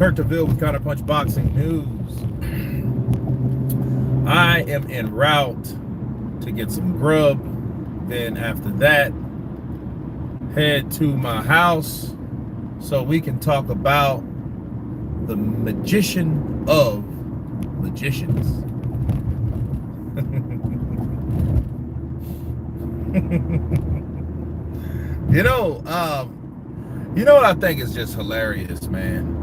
Kurt DeVille with Counterpunch Boxing News. I am en route to get some grub. Then after that, head to my house so we can talk about the magician of magicians. You know what I think is just hilarious, man?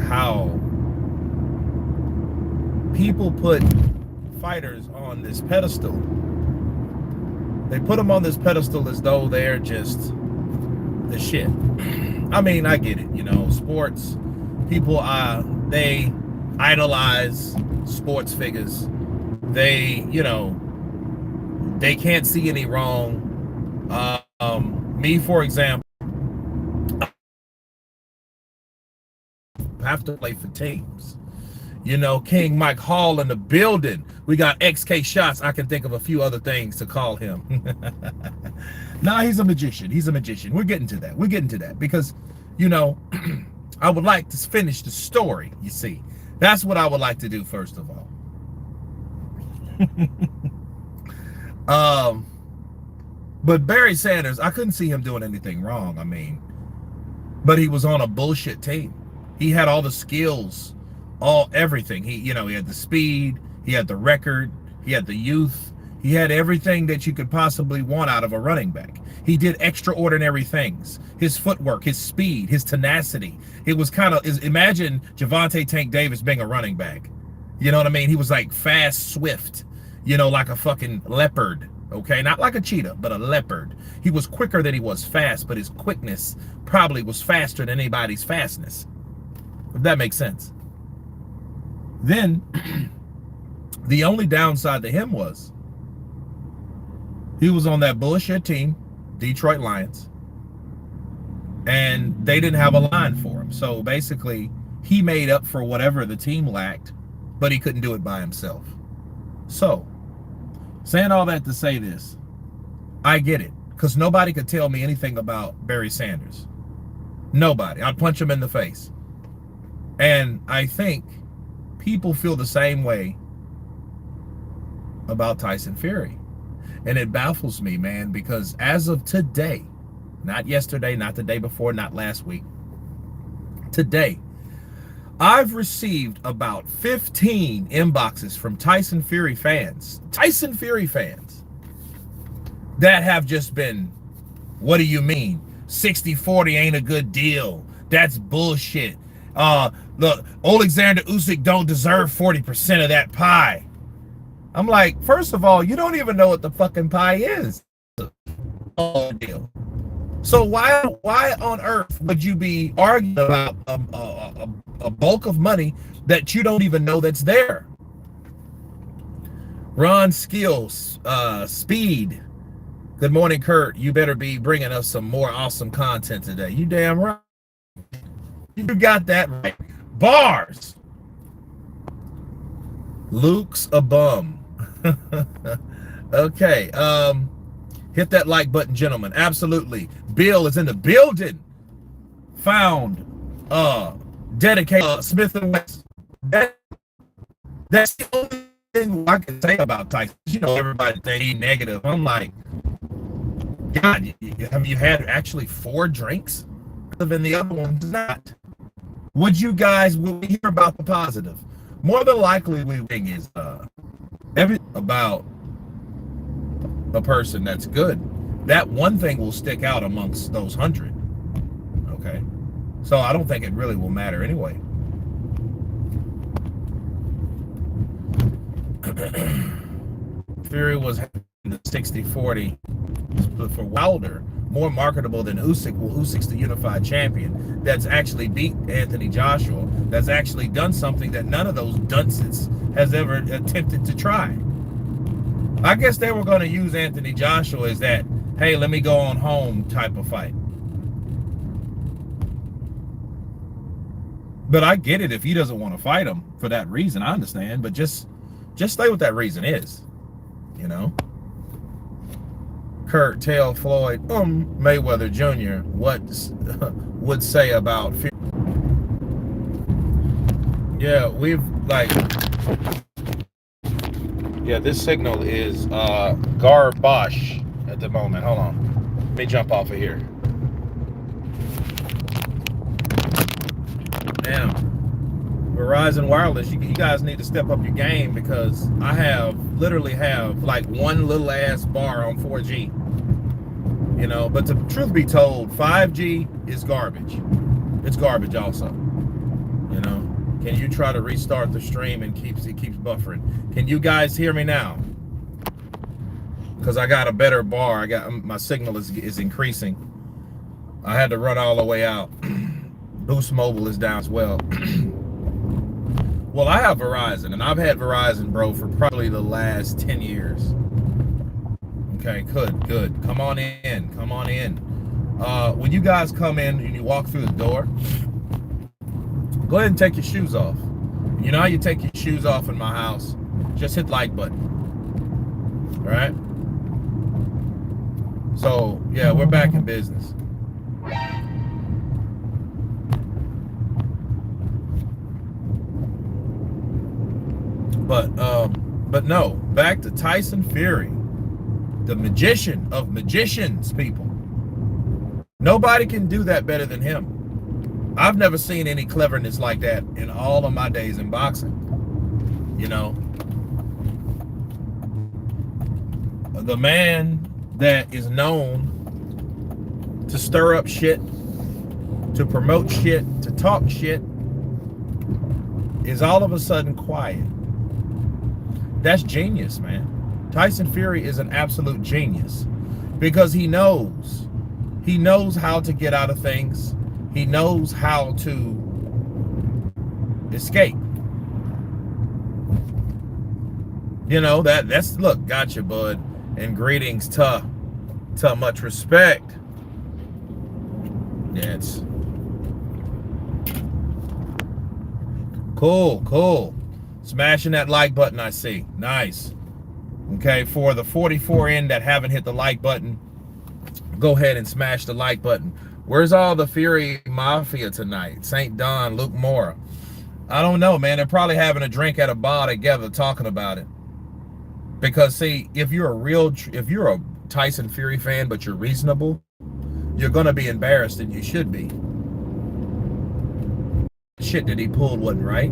How people put fighters on this pedestal. They put them on this pedestal as though they're just the shit. I mean, I get it, sports, people, they idolize sports figures. They, they can't see any wrong. Me, for example, I have to play for teams. King Mike Hall in the building. We got XK Shots. I can think of a few other things to call him. Nah, he's a magician. He's a magician. We're getting to that because, I would like to finish the story, you see. That's what I would like to do first of all. But Barry Sanders, I couldn't see him doing anything wrong. I mean, but he was on a bullshit team. He had all the skills, everything. He had the speed, he had the record, he had the youth, he had everything that you could possibly want out of a running back. He did extraordinary things. His footwork, his speed, his tenacity. It was imagine Javante Tank Davis being a running back. You know what I mean? He was like fast, swift, like a fucking leopard. Okay, not like a cheetah, but a leopard. He was quicker than he was fast, but his quickness probably was faster than anybody's fastness. If that makes sense. Then, the only downside to him was he was on that bullshit team, Detroit Lions, and they didn't have a line for him. So basically, he made up for whatever the team lacked, but he couldn't do it by himself. So, saying all that to say this, I get it, because nobody could tell me anything about Barry Sanders. Nobody. I'd punch him in the face. And I think people feel the same way about Tyson Fury. And it baffles me, man, because as of today, not yesterday, not the day before, not last week, today, I've received about 15 inboxes from Tyson Fury fans, that have just been, what do you mean? 60-40 ain't a good deal. That's bullshit. Look, Alexander Usyk don't deserve 40% of that pie. I'm like, first of all, you don't even know what the fucking pie is. Deal. So why on earth would you be arguing about a bulk of money that you don't even know that's there? Ron Skills, Speed. Good morning, Kurt. You better be bringing us some more awesome content today. You damn right. You got that right. Bars. Luke's a bum. Okay. Hit that like button, gentlemen. Absolutely. Bill is in the building. Found dedicated Smith and West. That's the only thing I can say about Tyson. Everybody think he's negative. I'm like, God, have you had actually 4 drinks? And the other one's not. Will we hear about the positive? More than likely, we think is everything about a person that's good. That one thing will stick out amongst those 100. Okay, so I don't think it really will matter anyway. Fury was the 60-40 for Wilder, more marketable than Usyk. Well, Usyk's the unified champion that's actually beat Anthony Joshua, that's actually done something that none of those dunces has ever attempted to try. I guess they were going to use Anthony Joshua as that, hey, let me go on home type of fight. But I get it if he doesn't want to fight him for that reason. I understand, but just say what that reason is, Kurt, tell Floyd Mayweather Jr. what would say about Fury. Yeah, we've like, yeah, this signal is garbage at the moment. Hold on. Let me jump off of here. Damn. Verizon Wireless, you guys need to step up your game, because I literally have like one little ass bar on 4G. You know, but the truth be told, 5G is garbage. It's garbage also. You know, can you try to restart the stream and it keeps buffering? Can you guys hear me now? Because I got a better bar. My signal is increasing. I had to run all the way out. Boost Mobile is down as well. Well, I have Verizon, and I've had Verizon, bro, for probably the last 10 years. Okay, good. Come on in. When you guys come in and you walk through the door, go ahead and take your shoes off. You know how you take your shoes off in my house? Just hit like button. All right? So, yeah, we're back in business. But no, back to Tyson Fury, the magician of magicians, people. Nobody can do that better than him. I've never seen any cleverness like that in all of my days in boxing. You know, the man that is known to stir up shit, to promote shit, to talk shit, is all of a sudden quiet. That's genius, man. Tyson Fury is an absolute genius, because he knows how to get out of things. He knows how to escape. You know, that's look, gotcha, bud, and greetings to much respect. Yeah, it's cool. Smashing that like button, I see. Nice. Okay, for the 44 in that haven't hit the like button, go ahead and smash the like button. Where's all the Fury Mafia tonight? St. Don, Luke Mora. I don't know, man. They're probably having a drink at a bar together talking about it. Because, see, if you're a Tyson Fury fan, but you're reasonable, you're going to be embarrassed, and you should be. Shit that he pulled wasn't right.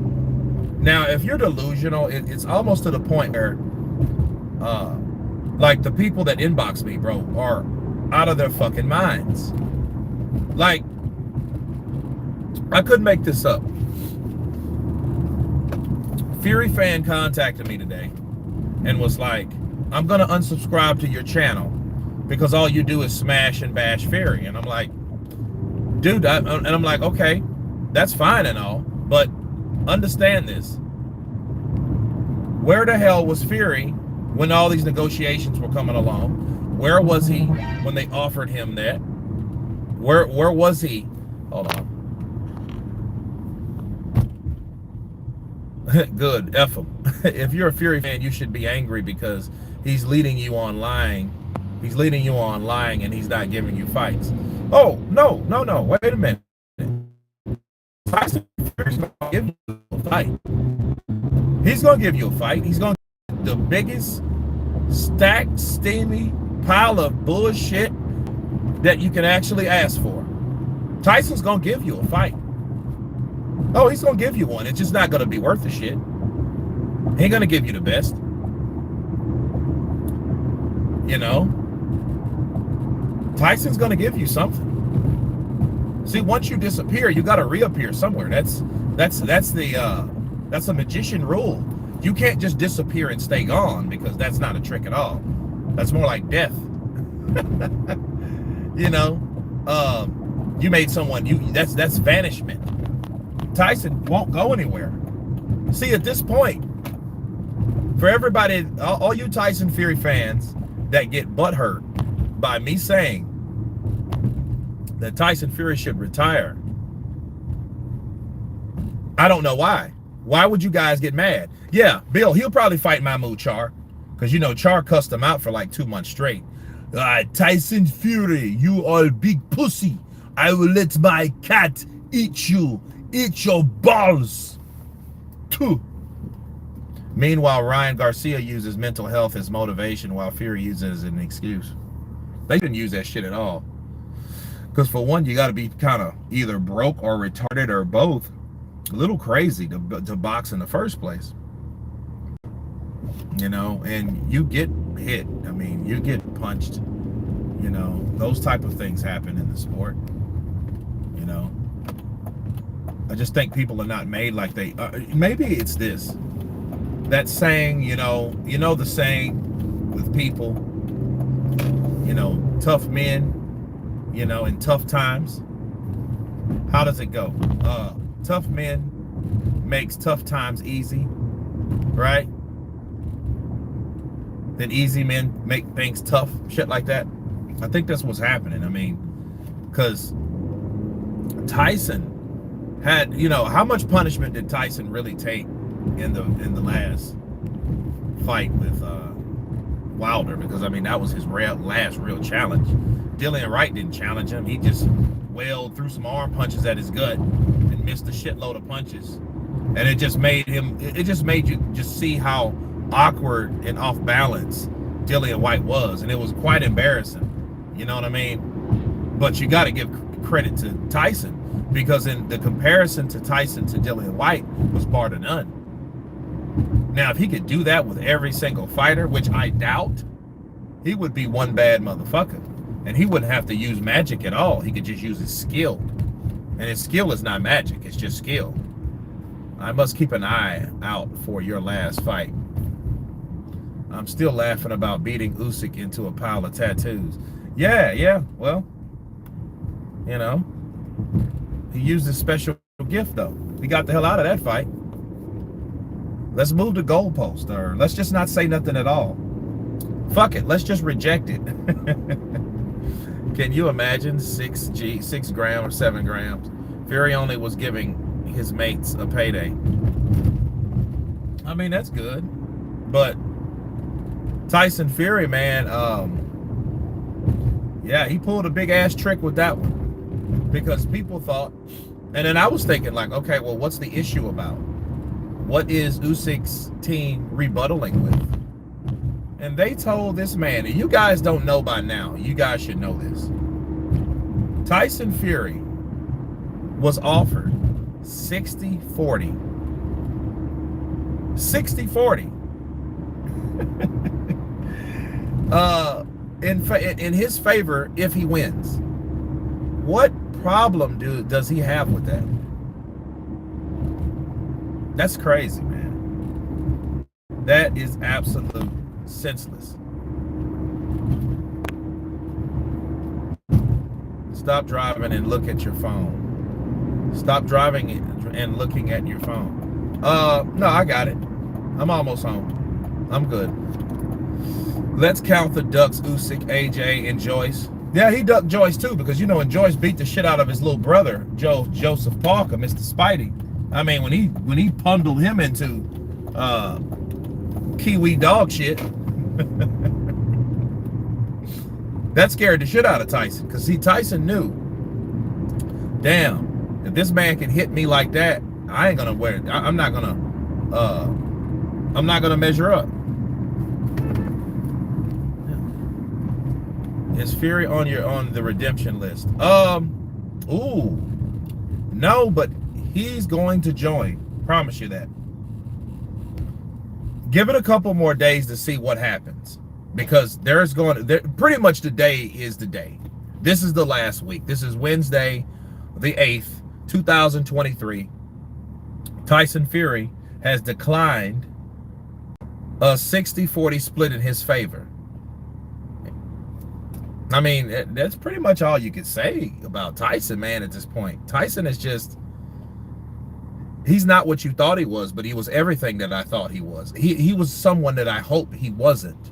Now, if you're delusional, it's almost to the point where, like, the people that inbox me, bro, are out of their fucking minds. Like, I couldn't make this up. Fury fan contacted me today and was like, I'm going to unsubscribe to your channel because all you do is smash and bash Fury. And I'm like, dude, and I'm like, okay, that's fine and all, but understand this. Where the hell was Fury when all these negotiations were coming along? Where was he when they offered him that? Where was he? Hold on. Good, F him. If you're a Fury fan, you should be angry because he's leading you on lying. He's leading you on lying, and he's not giving you fights. Oh, no. Wait a minute. Tyson Fury's going to give you a fight. He's going to give you a fight. He's going to give the biggest, stacked, steamy pile of bullshit that you can actually ask for. Tyson's going to give you a fight. Oh, he's going to give you one. It's just not going to be worth the shit. He ain't going to give you the best. You know? Tyson's going to give you something. See, once you disappear, you got to reappear somewhere. That's a magician rule. You can't just disappear and stay gone, because that's not a trick at all. That's more like death. You know, you made someone. That's vanishment. Tyson won't go anywhere. See, at this point, for everybody, all you Tyson Fury fans that get butthurt by me saying that Tyson Fury should retire, I don't know why. Why would you guys get mad? Yeah, Bill, he'll probably fight Mahmoud Char, because, you know, Char cussed him out for like 2 months straight. Tyson Fury, you are a big pussy. I will let my cat eat you. Eat your balls. Meanwhile, Ryan Garcia uses mental health as motivation while Fury uses it as an excuse. They didn't use that shit at all. Because for one, you got to be kind of either broke or retarded or both. A little crazy to box in the first place. You know, and you get hit. I mean, you get punched. You know, those type of things happen in the sport. You know, I just think people are not made like they. Maybe it's this. That saying, you know the saying with people, you know, tough men, you know, in tough times. How does it go? Tough men makes tough times easy, right? Then easy men make things tough, shit like that. I think that's what's happening. I mean, because Tyson had, you know, how much punishment did Tyson really take in the last fight with Wilder? Because I mean, that was his last real challenge. Dillian Wright didn't challenge him. He just wailed through some arm punches at his gut and missed a shitload of punches, and it just made you just see how awkward and off balance Dillian Wright was, and it was quite embarrassing. You know what I mean? But you got to give credit to Tyson, because in the comparison to Tyson to Dillian Wright was bar to none. Now, if he could do that with every single fighter, which I doubt, he would be one bad motherfucker. And he wouldn't have to use magic at all. He could just use his skill. And his skill is not magic, it's just skill. I must keep an eye out for your last fight. I'm still laughing about beating Usyk into a pile of tattoos. Yeah, well, you know, he used his special gift, though. He got the hell out of that fight. Let's move the goalpost, or let's just not say nothing at all. Fuck it, let's just reject it. Can you imagine 6 grams or 7 grams? Fury only was giving his mates a payday. I mean, that's good. But Tyson Fury, man, yeah, he pulled a big ass trick with that one. Because people thought, and then I was thinking like, okay, well, what's the issue about? What is Usyk's team rebuttaling with? And they told this man, and you guys don't know by now, you guys should know this. Tyson Fury was offered 60-40. 60-40. In his favor if he wins. What problem does he have with that? That's crazy, man. That is absolute senseless. Stop driving and look at your phone. Stop driving and looking at your phone. No, I got it. I'm almost home. I'm good. Let's count the ducks, Usyk, AJ, and Joyce. Yeah, he ducked Joyce too, because you know when Joyce beat the shit out of his little brother, Joseph Parker, Mr. Spidey. I mean, when he bundled him into Kiwi dog shit, that scared the shit out of Tyson. Because see, Tyson knew, damn, if this man can hit me like that, I ain't gonna wear it. I'm not gonna measure up. Is Fury on the redemption list? Ooh, no, but he's going to join. Promise you that. Give it a couple more days to see what happens, because pretty much today is the day. This is the last week. This is Wednesday, the 8th, 2023. Tyson Fury has declined a 60-40 split in his favor. I mean, that's pretty much all you could say about Tyson, man, at this point. Tyson is just, he's not what you thought he was, but he was everything that I thought he was. He was someone that I hoped he wasn't.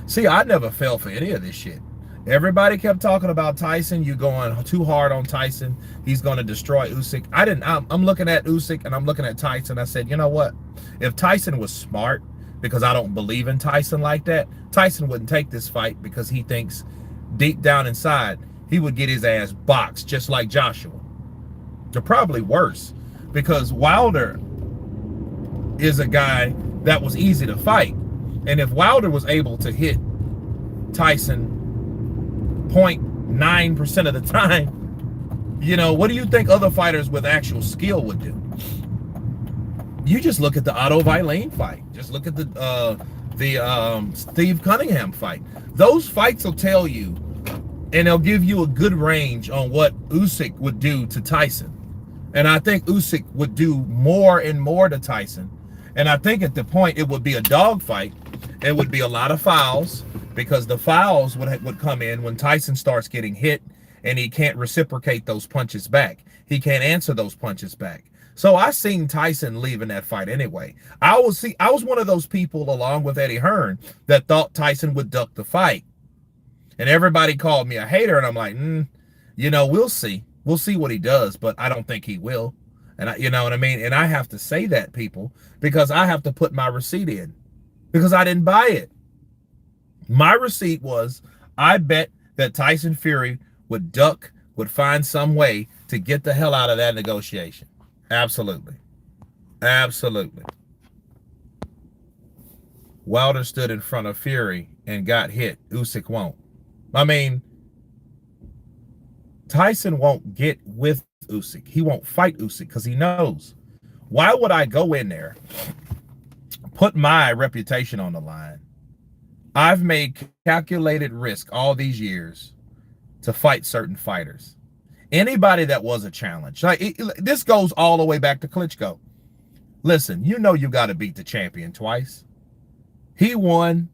See, I never fell for any of this shit. Everybody kept talking about Tyson. You going too hard on Tyson. He's going to destroy Usyk. I'm looking at Usyk and I'm looking at Tyson. I said, you know what? If Tyson was smart, because I don't believe in Tyson like that, Tyson wouldn't take this fight, because he thinks deep down inside he would get his ass boxed just like Joshua. They're probably worse, because Wilder is a guy that was easy to fight. And if Wilder was able to hit Tyson 0.9% of the time, you know, what do you think other fighters with actual skill would do? You just look at the Otto Wallin fight. Just look at the Steve Cunningham fight. Those fights will tell you, and they'll give you a good range on what Usyk would do to Tyson. And I think Usyk would do more and more to Tyson. And I think at the point it would be a dogfight. It would be a lot of fouls, because the fouls would come in when Tyson starts getting hit and he can't reciprocate those punches back. He can't answer those punches back. So I seen Tyson leaving that fight anyway. I was one of those people, along with Eddie Hearn, that thought Tyson would duck the fight. And everybody called me a hater, and I'm like, you know, we'll see. We'll see what he does, but I don't think he will. And you know what I mean? And I have to say that, people, because I have to put my receipt in, because I didn't buy it. My receipt was, I bet that Tyson Fury would duck, would find some way to get the hell out of that negotiation. Absolutely. Absolutely. Wilder stood in front of Fury and got hit. Usyk won't. I mean, Tyson won't get with Usyk. He won't fight Usyk because he knows. Why would I go in there, put my reputation on the line? I've made calculated risk all these years to fight certain fighters. Anybody that was a challenge. Like this goes all the way back to Klitschko. Listen, you know you got to beat the champion twice. He won.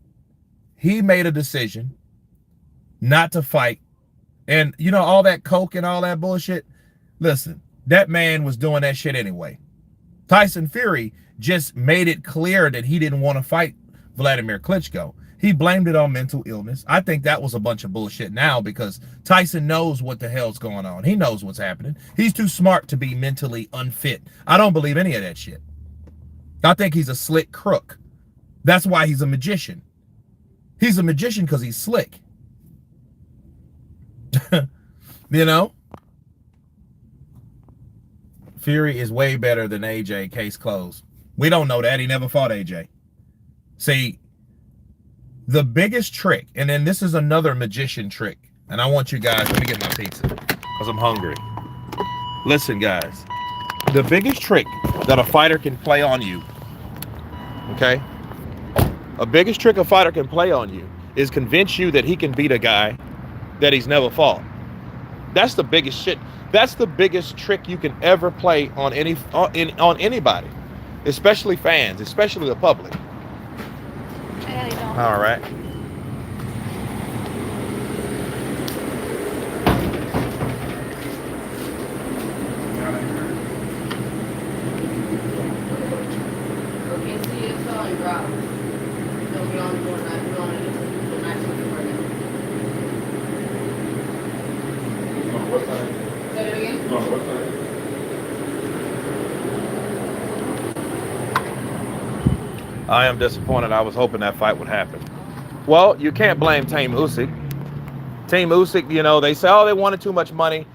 He made a decision not to fight. And, you know, all that coke and all that bullshit. Listen, that man was doing that shit anyway. Tyson Fury just made it clear that he didn't want to fight Vladimir Klitschko. He blamed it on mental illness. I think that was a bunch of bullshit now, because Tyson knows what the hell's going on. He knows what's happening. He's too smart to be mentally unfit. I don't believe any of that shit. I think he's a slick crook. That's why he's a magician. He's a magician because he's slick. You know? Fury is way better than AJ, case closed. We don't know that. He never fought AJ. See, the biggest trick, and then this is another magician trick, and I want you guys, let me get my pizza because I'm hungry. Listen, guys, the biggest trick that a fighter can play on you, okay? A biggest trick a fighter can play on you is convince you that he can beat a guy that he's never fought. That's the biggest shit. That's the biggest trick you can ever play on anybody, especially fans, especially the public. All right. Okay, see, it's on drop. Don't be on board. What time? Say it again. No, what time? I am disappointed. I was hoping that fight would happen. Well, you can't blame Team Usyk. Team Usyk, you know, they say, oh, they wanted too much money.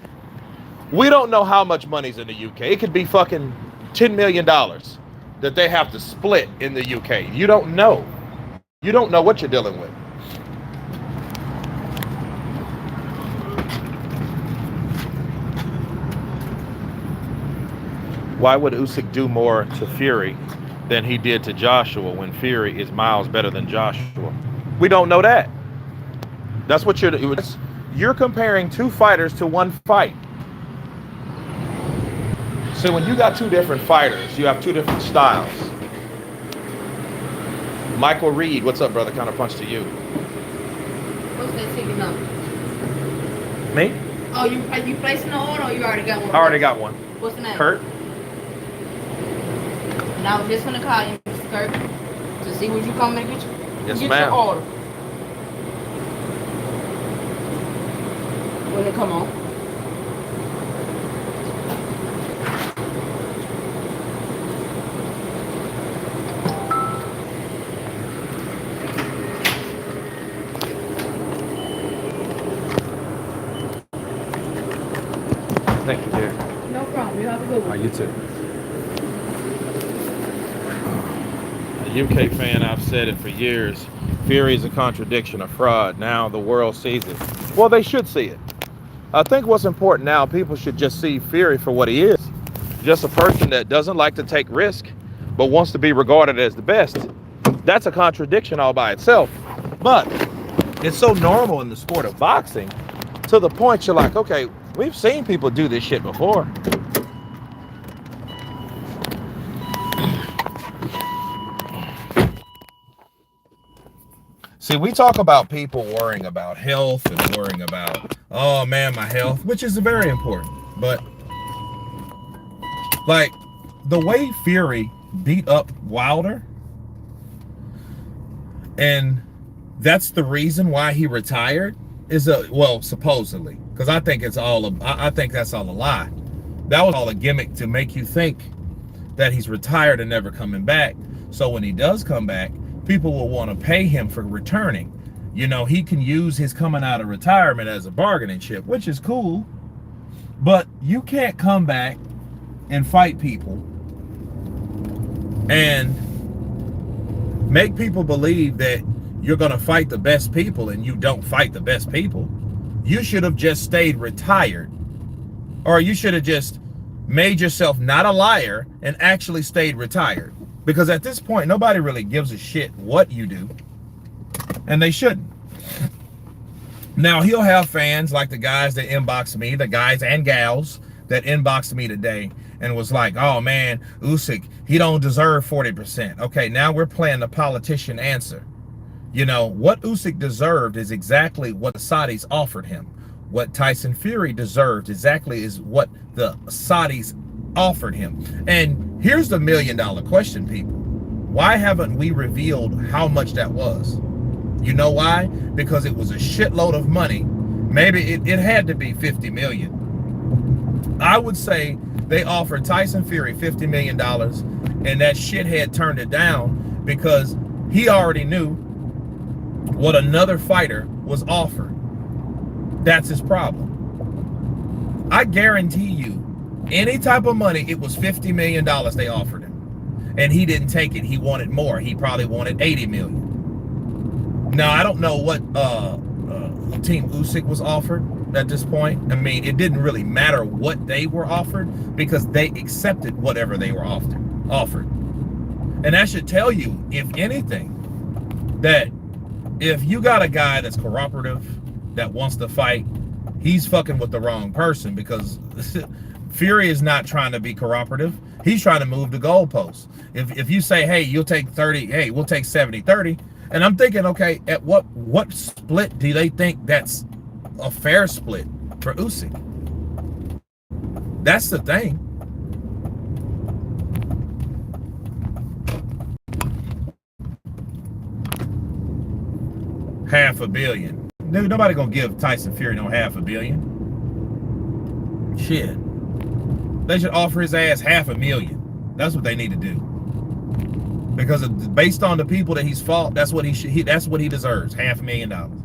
We don't know how much money's in the UK. It could be fucking $10 million that they have to split in the UK. You don't know. You don't know what you're dealing with. Why would Usyk do more to Fury than he did to Joshua when Fury is miles better than Joshua? We don't know that. That's what you're comparing two fighters to one fight. So when you got two different fighters, you have two different styles. Michael Reed, what's up, brother? Kind of punch to you. What's that ticket number? Me? Oh, are you placing the order, or you already got one? I already got one. What's the name? Kurt. And I was just gonna call you, Mr. Kurt, to see what you come and get you. Yes, get ma'am. your order. When it come on. Thank you, dear. No problem. You have a good one. You too. UK fan, I've said it for years. Fury is a contradiction, a fraud. Now the world sees it. Well, they should see it. I think what's important now, people should just see Fury for what he is. Just a person that doesn't like to take risk, but wants to be regarded as the best. That's a contradiction all by itself. But it's so normal in the sport of boxing to the point you're like, okay, we've seen people do this shit before. See, we talk about people worrying about health and worrying about, oh man, my health, which is very important. But like the way Fury beat up Wilder, and that's the reason why he retired, is well, supposedly, because I think it's all I think that's all a lie. That was all a gimmick to make you think that he's retired and never coming back. So when he does come back, people will want to pay him for returning. You know, he can use his coming out of retirement as a bargaining chip, which is cool. But you can't come back and fight people and make people believe that you're going to fight the best people and you don't fight the best people. You should have just stayed retired, or you should have just made yourself not a liar and actually stayed retired. Because at this point, nobody really gives a shit what you do, and they shouldn't. Now, he'll have fans like the guys that inboxed me, the guys and gals that inboxed me today and was like, oh man, Usyk, he don't deserve 40%. Okay, now we're playing the politician answer. You know, what Usyk deserved is exactly what the Saudis offered him. What Tyson Fury deserved exactly is what the Saudis offered him. And here's the $1 million question, people. Why haven't we revealed how much that was? You know why? Because it was a shitload of money. Maybe it had to be 50 million. I would say they offered Tyson Fury $50 million and that shithead turned it down because he already knew what another fighter was offered. That's his problem. I guarantee you, any type of money, it was $50 million they offered him. And he didn't take it. He wanted more. He probably wanted 80 million. Now, I don't know what Team Usyk was offered at this point. I mean, it didn't really matter what they were offered because they accepted whatever they were offered. And that should tell you, if anything, that if you got a guy that's cooperative, that wants to fight, he's fucking with the wrong person, because Fury is not trying to be cooperative. He's trying to move the goalposts. If you say, hey, you'll take 30, hey, we'll take 70-30. And I'm thinking, okay, at what split do they think that's a fair split for Usyk? That's the thing. $500 million. Dude, nobody gonna give Tyson Fury no $500 million. Shit. They should offer his ass $500,000. That's what they need to do. Because based on the people that he's fought, that's what that's what he deserves, $500,000.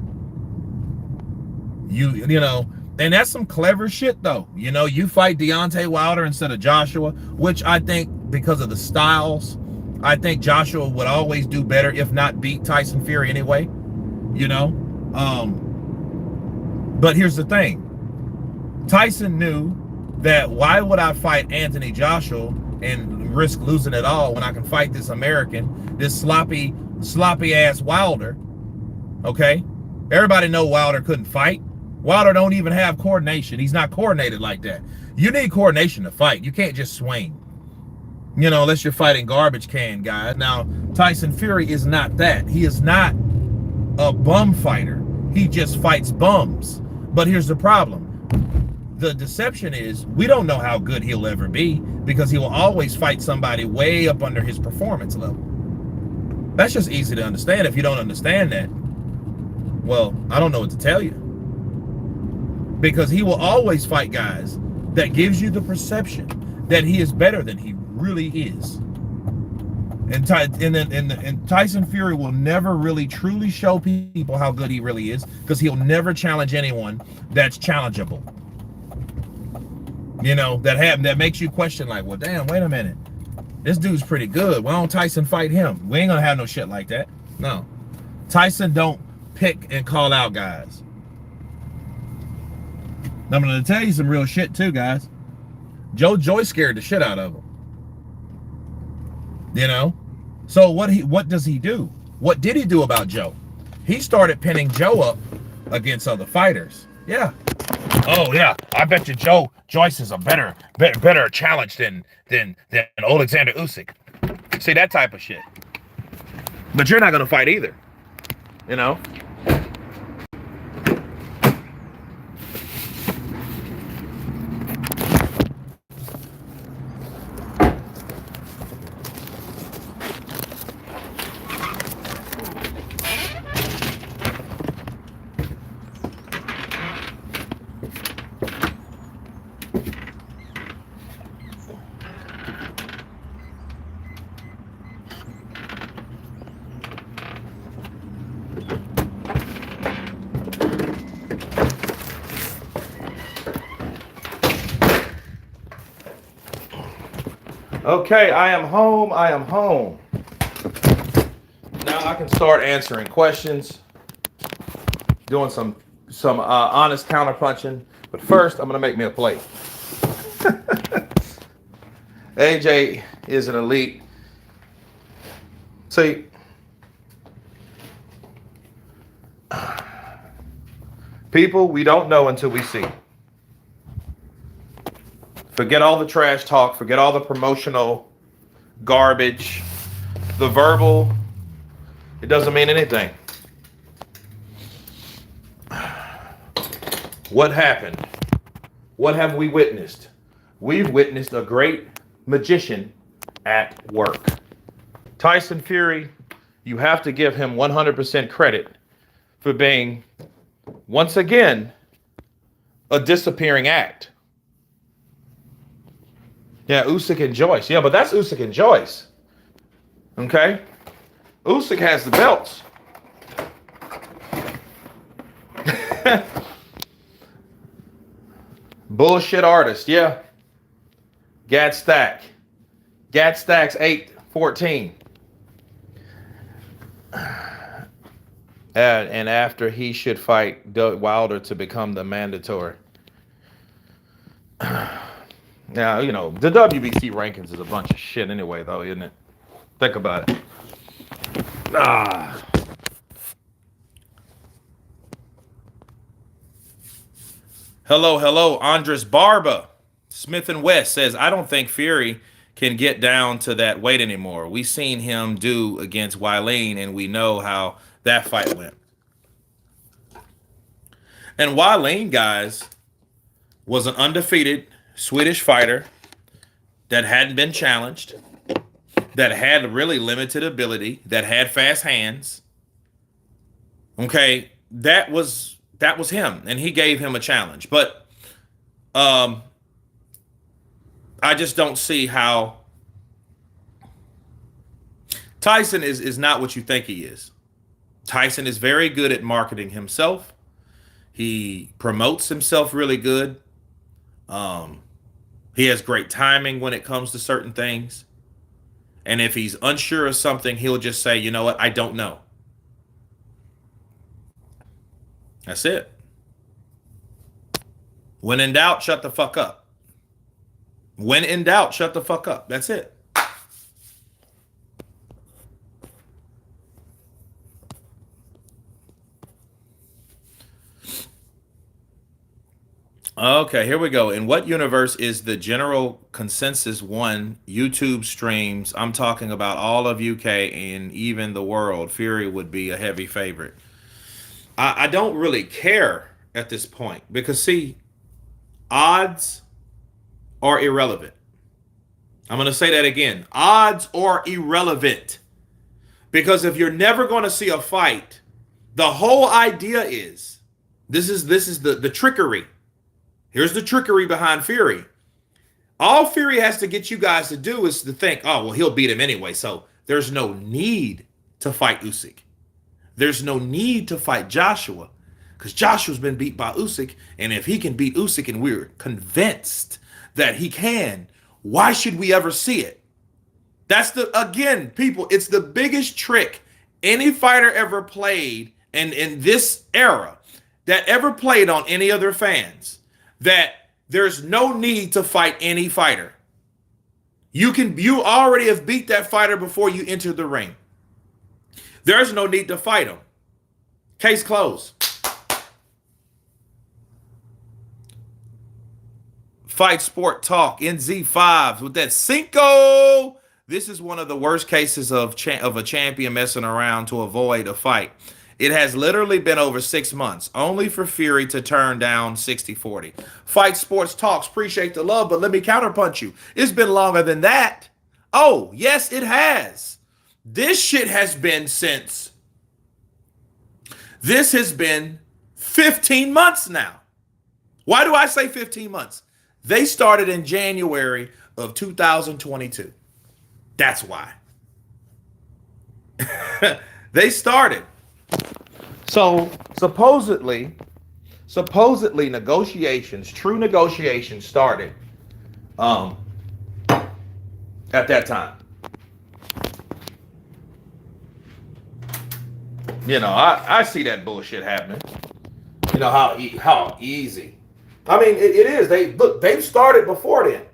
You know, and that's some clever shit though. You know, you fight Deontay Wilder instead of Joshua, which I think because of the styles, I think Joshua would always do better, if not beat Tyson Fury anyway. You know, but here's the thing. Tyson knew that why would I fight Anthony Joshua and risk losing it all when I can fight this American, this sloppy ass Wilder? Okay, everybody know Wilder couldn't fight. Wilder don't even have coordination. He's not coordinated like that. You need coordination to fight. You can't just swing, you know, unless you're fighting garbage can guys. Now Tyson Fury is not that. He is not a bum fighter. He just fights bums. But here's the problem. The deception is we don't know how good he'll ever be, because he will always fight somebody way up under his performance level. That's just easy to understand. If you don't understand that, well, I don't know what to tell you. Because he will always fight guys that gives you the perception that he is better than he really is. And Tyson Fury will never really truly show people how good he really is, because he'll never challenge anyone that's challengeable. You know, that makes you question, like, well, damn, wait a minute. This dude's pretty good. Why don't Tyson fight him? We ain't gonna have no shit like that. No. Tyson don't pick and call out guys. I'm gonna tell you some real shit too, guys. Joy scared the shit out of him. You know? So what does he do? What did he do about Joe? He started pinning Joe up against other fighters. Yeah. Oh yeah, I bet you Joyce is a better challenge than Alexander Usyk. See, that type of shit. But you're not gonna fight either. You know? Okay, I am home. I am home. Now I can start answering questions, doing some honest counterpunching. But first, I'm gonna make me a plate. AJ is an elite. See, people, we don't know until we see. Forget all the trash talk. Forget all the promotional garbage. The verbal, it doesn't mean anything. What happened? What have we witnessed? We've witnessed a great magician at work. Tyson Fury, you have to give him 100% credit for being, once again, a disappearing act. Yeah, Usyk and Joyce. Yeah, but that's Usyk and Joyce. Okay? Usyk has the belts. Bullshit artist, yeah. Gat Stack. Gat Stack's 8-14. And after he should fight Wilder to become the mandatory. Now, you know, the WBC rankings is a bunch of shit anyway, though, isn't it? Think about it. Hello, Andres Barba. Smith and West says, I don't think Fury can get down to that weight anymore. We seen him do against Wileen, and we know how that fight went. And Wileen, guys, was an undefeated Swedish fighter that hadn't been challenged, that had really limited ability, that had fast hands. Okay, that was him, and he gave him a challenge. But I just don't see how Tyson is not what you think he is. Tyson is very good at marketing himself. He promotes himself really good. He has great timing when it comes to certain things. And if he's unsure of something, he'll just say, you know what, I don't know. That's it. When in doubt, shut the fuck up. When in doubt, shut the fuck up. That's it. Okay, here we go. In what universe is the general consensus one YouTube streams? I'm talking about all of UK and even the world. Fury would be a heavy favorite. I don't really care at this point because, see, odds are irrelevant. I'm going to say that again. Odds are irrelevant because if you're never going to see a fight, the whole idea is this is the trickery. Here's the trickery behind Fury. All Fury has to get you guys to do is to think, oh, well, he'll beat him anyway. So there's no need to fight Usyk. There's no need to fight Joshua because Joshua's been beat by Usyk. And if he can beat Usyk and we're convinced that he can, why should we ever see it? That's again, people, it's the biggest trick any fighter ever played in this era that ever played on any other fans, that there's no need to fight any fighter. You already have beat that fighter before you enter the ring. There's no need to fight him. Case closed. Fight Sport Talk, NZ5s with that Cinco. This is one of the worst cases of a champion messing around to avoid a fight. It has literally been over 6 months, only for Fury to turn down 60-40. Fight Sports Talks, appreciate the love, but let me counterpunch you. It's been longer than that. Oh, yes, it has. This shit has been since. This has been 15 months now. Why do I say 15 months? They started in January of 2022. That's why. They started. So supposedly negotiations, true negotiations started at that time. You know, I see that bullshit happening. You know how easy. I mean, it is. They've started before then.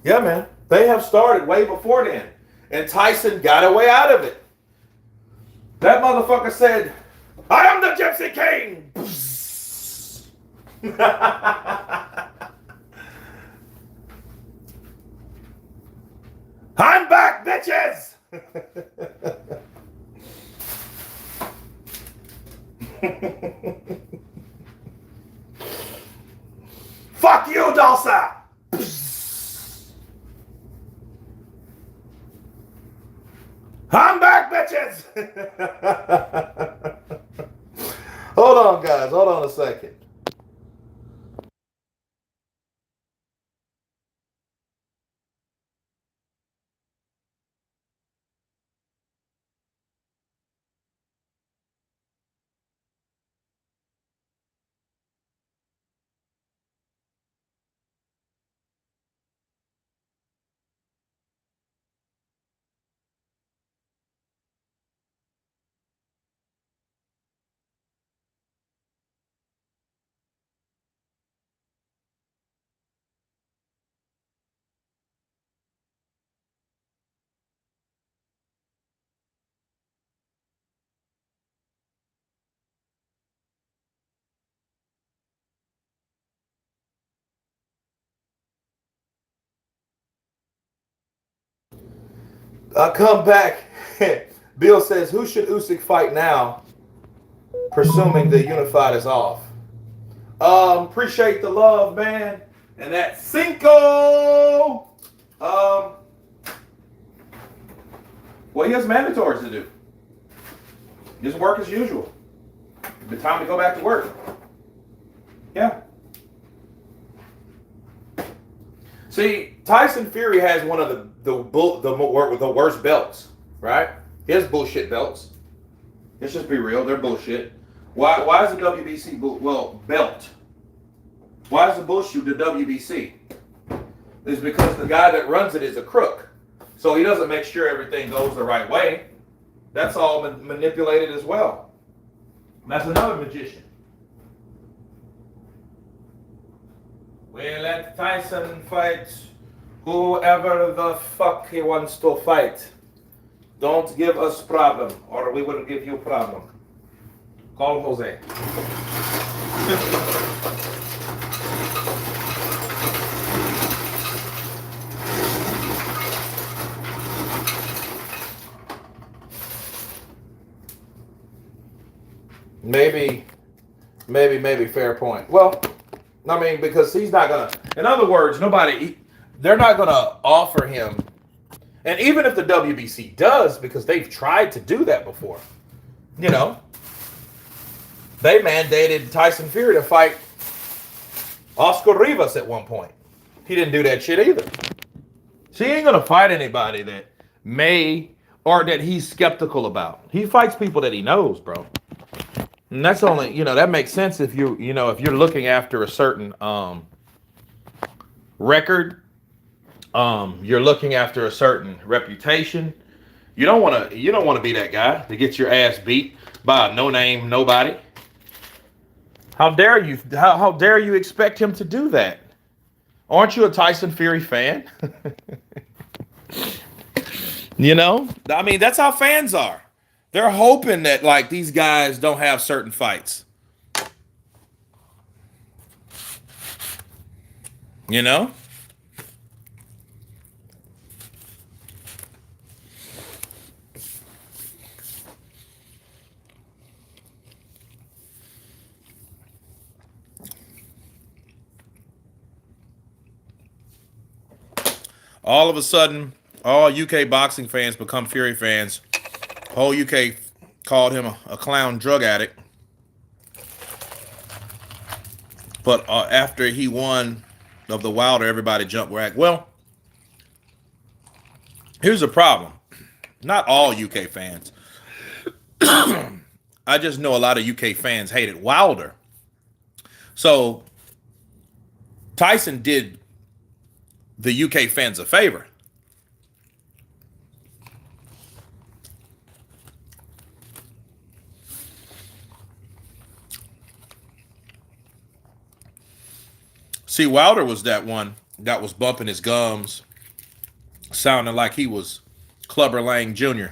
Yeah, man. They have started way before then. And Tyson got a way out of it. That motherfucker said, I am the Gypsy King. I'm back, bitches. Fuck you, Dulce. I'm back, bitches. Hold on, guys. Hold on a second. I come back. Bill says, who should Usyk fight now, presuming the unified is off? Appreciate the love, man. And that Cinco. Well, he has mandatories to do. Just work as usual. It's time to go back to work. Yeah. See, Tyson Fury has one of the worst belts, right? He has bullshit belts. Let's just be real, they're bullshit. Why is the WBC belt? Why is the bullshit the WBC? It's because the guy that runs it is a crook. So he doesn't make sure everything goes the right way. That's all manipulated as well. That's another magician. We let Tyson fight whoever the fuck he wants to fight. Don't give us problem, or we will give you problem. Call Jose. Maybe fair point. Well, I mean, because he's not gonna. In other words, they're not gonna offer him. And even if the WBC does, because they've tried to do that before, you know, they mandated Tyson Fury to fight Oscar Rivas at one point. He didn't do that shit either. So he ain't gonna fight anybody that may or that he's skeptical about. He fights people that he knows, bro. And that's only, that makes sense if if you're looking after a certain record, you're looking after a certain reputation. You don't want to be that guy to get your ass beat by a no name nobody. How dare you? How dare you expect him to do that? Aren't you a Tyson Fury fan? I mean, that's how fans are. They're hoping that like these guys don't have certain fights. You know? All of a sudden, all UK boxing fans become Fury fans. Whole UK called him a clown drug addict. But after he won of the Wilder, everybody jumped back. Well, here's the problem. Not all UK fans. I just know a lot of UK fans hated Wilder. So Tyson did the UK fans a favor. See, Wilder was that one that was bumping his gums, sounding like he was Clubber Lang Jr.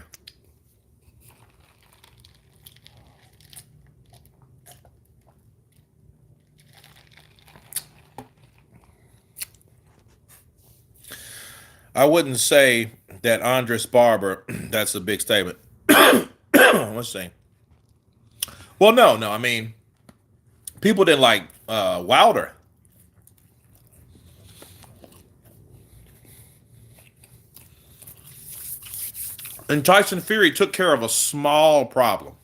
I wouldn't say that Andres Barber, that's a big statement. Let's see. Well, no. I mean, people didn't like Wilder. And Tyson Fury took care of a small problem.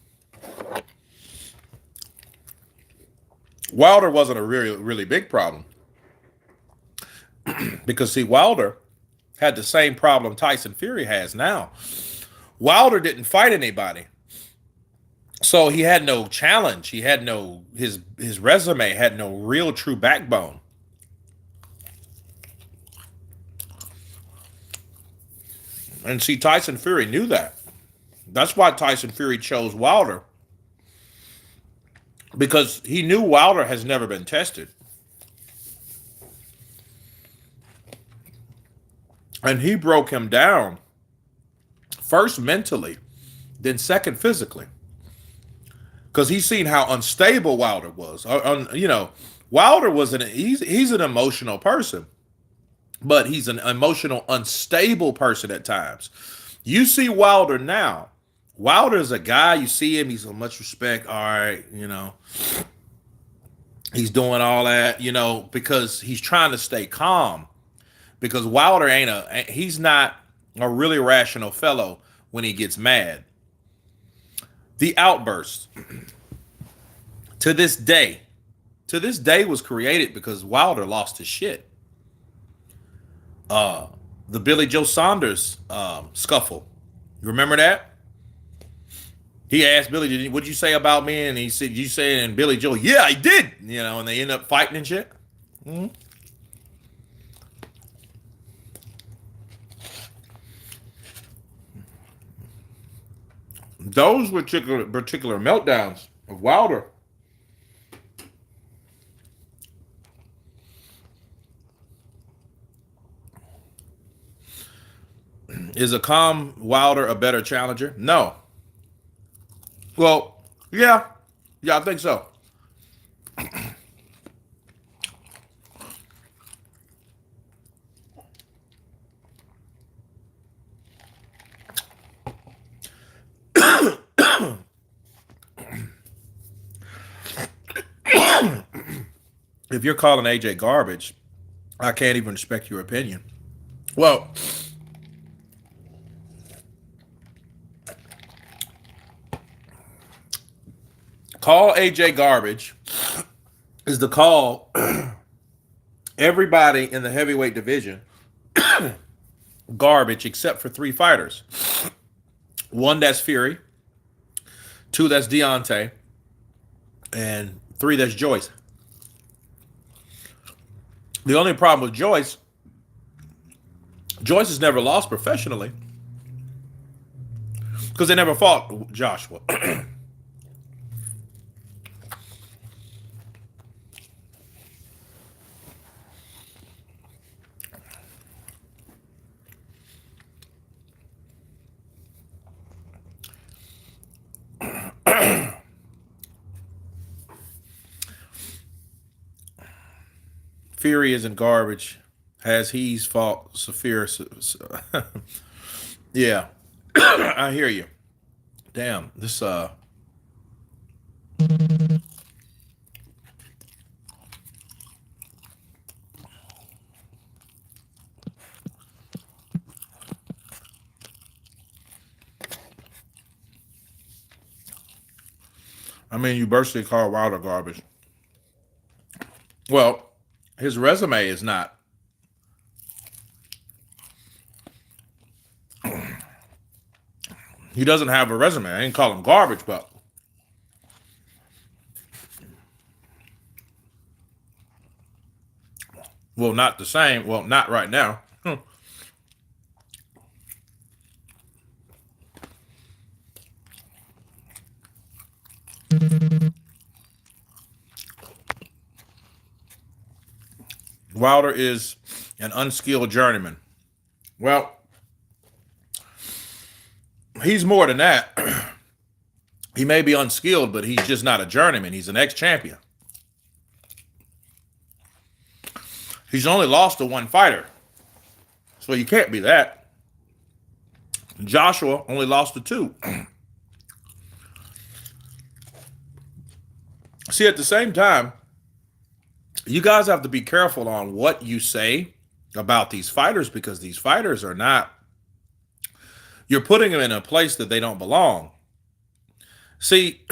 Wilder wasn't a really, really big problem. Because, see, Wilder had the same problem Tyson Fury has now. Wilder didn't fight anybody. So he had no challenge. He had his resume had no real true backbone. And see, Tyson Fury knew that. That's why Tyson Fury chose Wilder. Because he knew Wilder has never been tested. And he broke him down. First mentally, then second physically. Because he's seen how unstable Wilder was. Wilder was he's an emotional person. But he's an emotional, unstable person at times. You see Wilder now. Wilder's a guy, you see him, he's so much respect. All right, he's doing all that, because he's trying to stay calm. Because Wilder he's not a really rational fellow when he gets mad. The outburst to this day was created because Wilder lost his shit. The Billy Joe Saunders scuffle. You remember that? He asked Billy, what'd you say about me? And he said, you said, and Billy Joe, yeah, I did. And they end up fighting and shit. Mm-hmm. Those were particular meltdowns of Wilder. Is a calm Wilder a better challenger? No. Well, yeah, I think so. If you're calling AJ garbage, I can't even respect your opinion. Well, call AJ garbage is to call everybody in the heavyweight division garbage except for 3 fighters. 1, that's Fury. 2, that's Deontay. And 3, that's Joyce. The only problem with Joyce has never lost professionally because they never fought Joshua. Fury isn't garbage. He's fought Safir. Yeah. I hear you. Damn, this I mean, you basically call Wilder garbage. Well, his resume is not. He doesn't have a resume. I ain't call him garbage, but well, not the same. Well, not right now. Wilder is an unskilled journeyman. Well, he's more than that. He may be unskilled, but he's just not a journeyman. He's an ex-champion. He's only lost to 1 fighter. So you can't be that. Joshua only lost to 2. See, at the same time, you guys have to be careful on what you say about these fighters because these fighters are not, you're putting them in a place that they don't belong. See,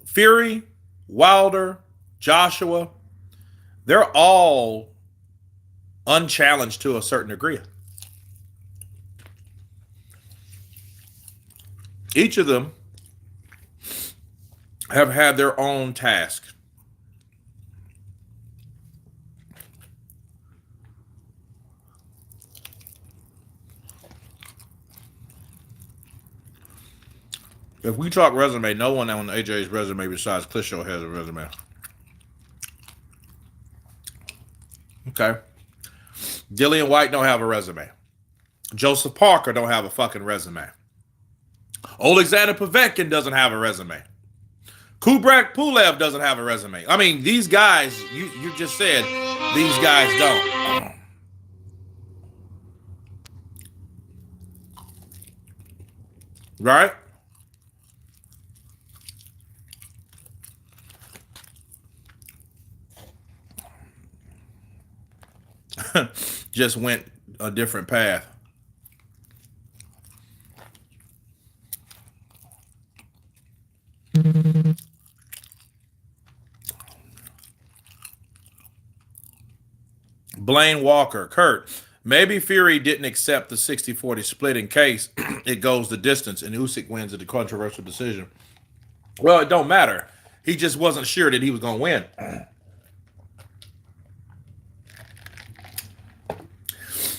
Fury, Wilder, Joshua, they're all unchallenged to a certain degree. Each of them have had their own task. If we talk resume, no one on AJ's resume besides Klitschko has a resume. Okay. Dillian White don't have a resume. Joseph Parker don't have a fucking resume. Alexander Povetkin doesn't have a resume. Kubrak Pulev doesn't have a resume. I mean, these guys, you just said these guys don't. Right? Just went a different path. Blaine Walker, Kurt, maybe Fury didn't accept the 60-40 split in case it goes the distance and Usyk wins at the controversial decision. Well, it don't matter. He just wasn't sure that he was going to win.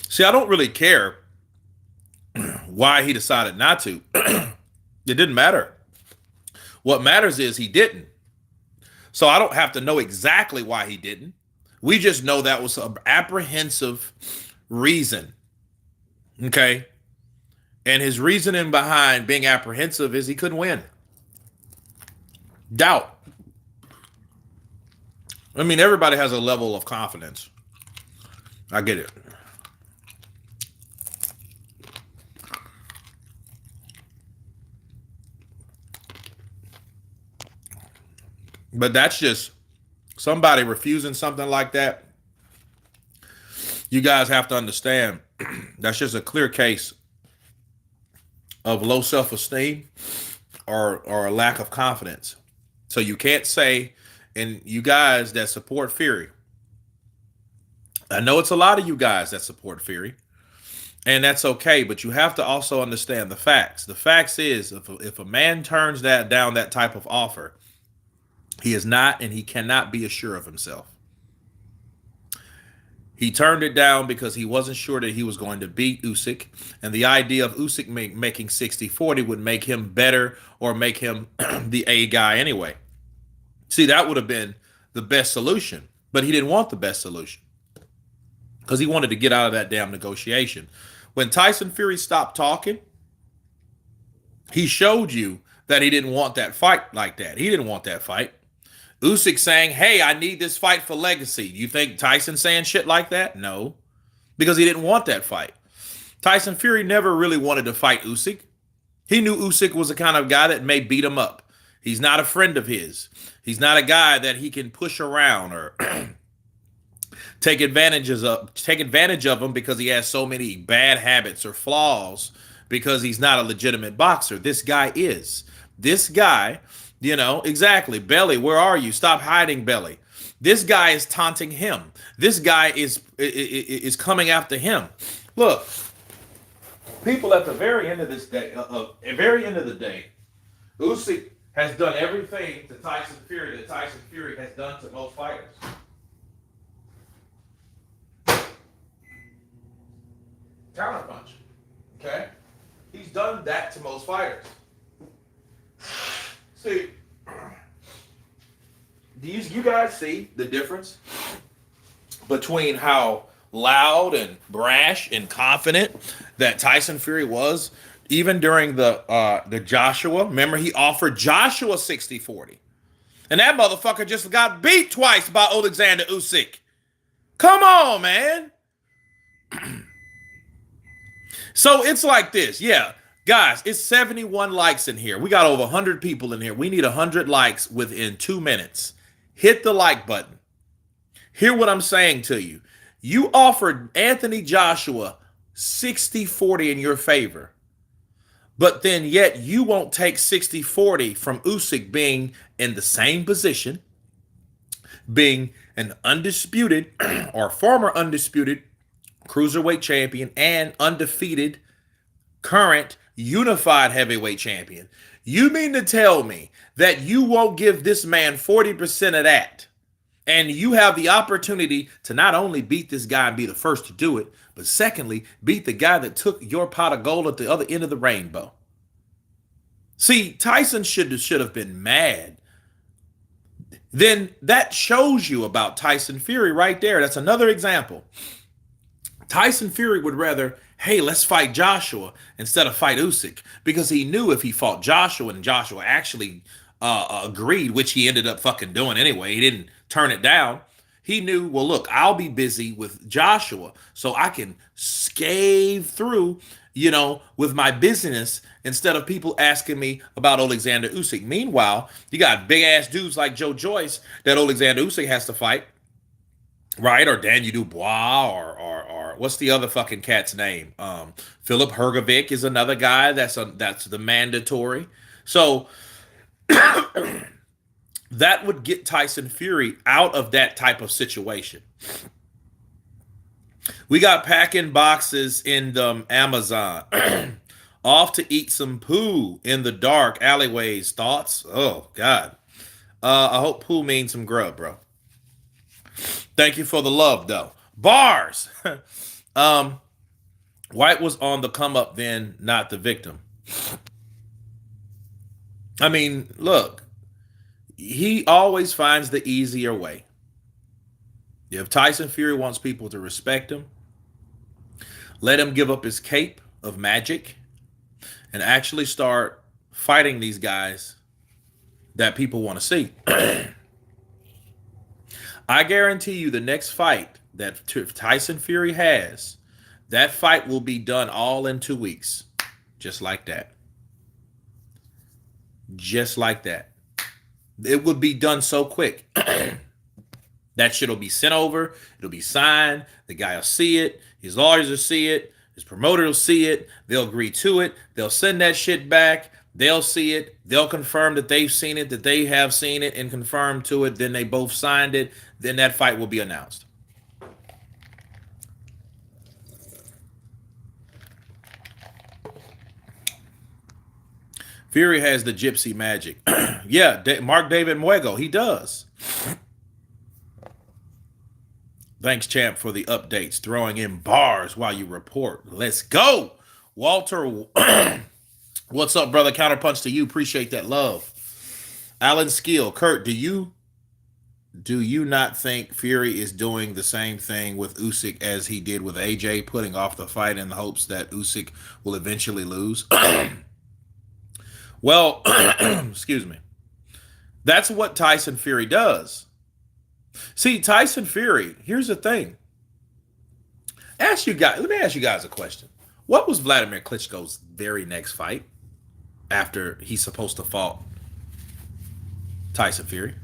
See, I don't really care why he decided not to. It didn't matter. What matters is he didn't. So I don't have to know exactly why he didn't. We just know that was an apprehensive reason. Okay? And his reasoning behind being apprehensive is he couldn't win. Doubt. I mean, everybody has a level of confidence. I get it. But that's just somebody refusing something like that. You guys have to understand that's just a clear case of low self-esteem or a lack of confidence. So you can't say, and you guys that support Fury, I know it's a lot of you guys that support Fury, and that's okay, but you have to also understand the facts. The facts is if a man turns down that type of offer, He is not, and he cannot be assured of himself. He turned it down because he wasn't sure that he was going to beat Usyk. And the idea of Usyk making 60-40 would make him better or make him the A guy anyway. See, that would have been the best solution. But he didn't want the best solution because he wanted to get out of that damn negotiation. When Tyson Fury stopped talking, he showed you that he didn't want that fight like that. He didn't want that fight. Usyk saying, hey, I need this fight for legacy. You think Tyson saying shit like that? No, because he didn't want that fight. Tyson Fury never really wanted to fight Usyk. He knew Usyk was the kind of guy that may beat him up. He's not a friend of his. He's not a guy that he can push around or take advantage of him because he has so many bad habits or flaws because he's not a legitimate boxer. This guy is. This guy, exactly. Belly, where are you? Stop hiding, Belly. This guy is taunting him. This guy is coming after him. Look, people at the very end of this day, Usyk has done everything to Tyson Fury that Tyson Fury has done to most fighters. Counterpunch. Okay? He's done that to most fighters. See, do you guys see the difference between how loud and brash and confident that Tyson Fury was even during the Joshua? Remember, he offered Joshua 60-40. And that motherfucker just got beat twice by Alexander Usyk. Come on, man. So it's like this. Yeah, guys, it's 71 likes in here. We got over 100 people in here. We need 100 likes within 2 minutes. Hit the like button. Hear what I'm saying to you. You offered Anthony Joshua 60-40 in your favor. But then yet you won't take 60-40 from Usyk being in the same position, being an undisputed or former undisputed cruiserweight champion and undefeated current unified heavyweight champion. You mean to tell me that you won't give this man 40% of that? And you have the opportunity to not only beat this guy and be the first to do it, but secondly, beat the guy that took your pot of gold at the other end of the rainbow. See, Tyson should have been mad. Then that shows you about Tyson Fury right there. That's another example. Tyson Fury would rather, hey, let's fight Joshua instead of fight Usyk, because he knew if he fought Joshua and Joshua actually agreed, which he ended up fucking doing anyway, he didn't turn it down. He knew, well, look, I'll be busy with Joshua so I can scave through, with my business instead of people asking me about Alexander Usyk. Meanwhile, you got big ass dudes like Joe Joyce that Alexander Usyk has to fight, right? Or Daniel Dubois, or what's the other fucking cat's name? Philip Hrgovic is another guy that's the mandatory. So that would get Tyson Fury out of that type of situation. We got packing boxes in the Amazon. Off to eat some poo in the dark alleyways. Thoughts? Oh, God. I hope poo means some grub, bro. Thank you for the love, though. Bars. White was on the come up then, not the victim. I mean, look, he always finds the easier way. If Tyson Fury wants people to respect him, let him give up his cape of magic and actually start fighting these guys that people want to see. I guarantee you the next fight that Tyson Fury has, that fight will be done all in 2 weeks. Just like that. Just like that. It would be done so quick. That shit will be sent over. It'll be signed. The guy will see it. His lawyers will see it. His promoter will see it. They'll agree to it. They'll send that shit back. They'll see it. They'll confirm that they've seen it, that they have seen it and confirmed to it. Then they both signed it. Then that fight will be announced. Fury has the gypsy magic. Yeah, Mark David Muego, he does. Thanks, champ, for the updates. Throwing in bars while you report. Let's go. Walter, what's up, brother? Counterpunch to you. Appreciate that love. Alan Skill, Kurt, do you not think Fury is doing the same thing with Usyk as he did with AJ, putting off the fight in the hopes that Usyk will eventually lose? Well, excuse me. That's what Tyson Fury does. See, Tyson Fury, here's the thing. Let me ask you guys a question. What was Vladimir Klitschko's very next fight after he's supposed to fight Tyson Fury?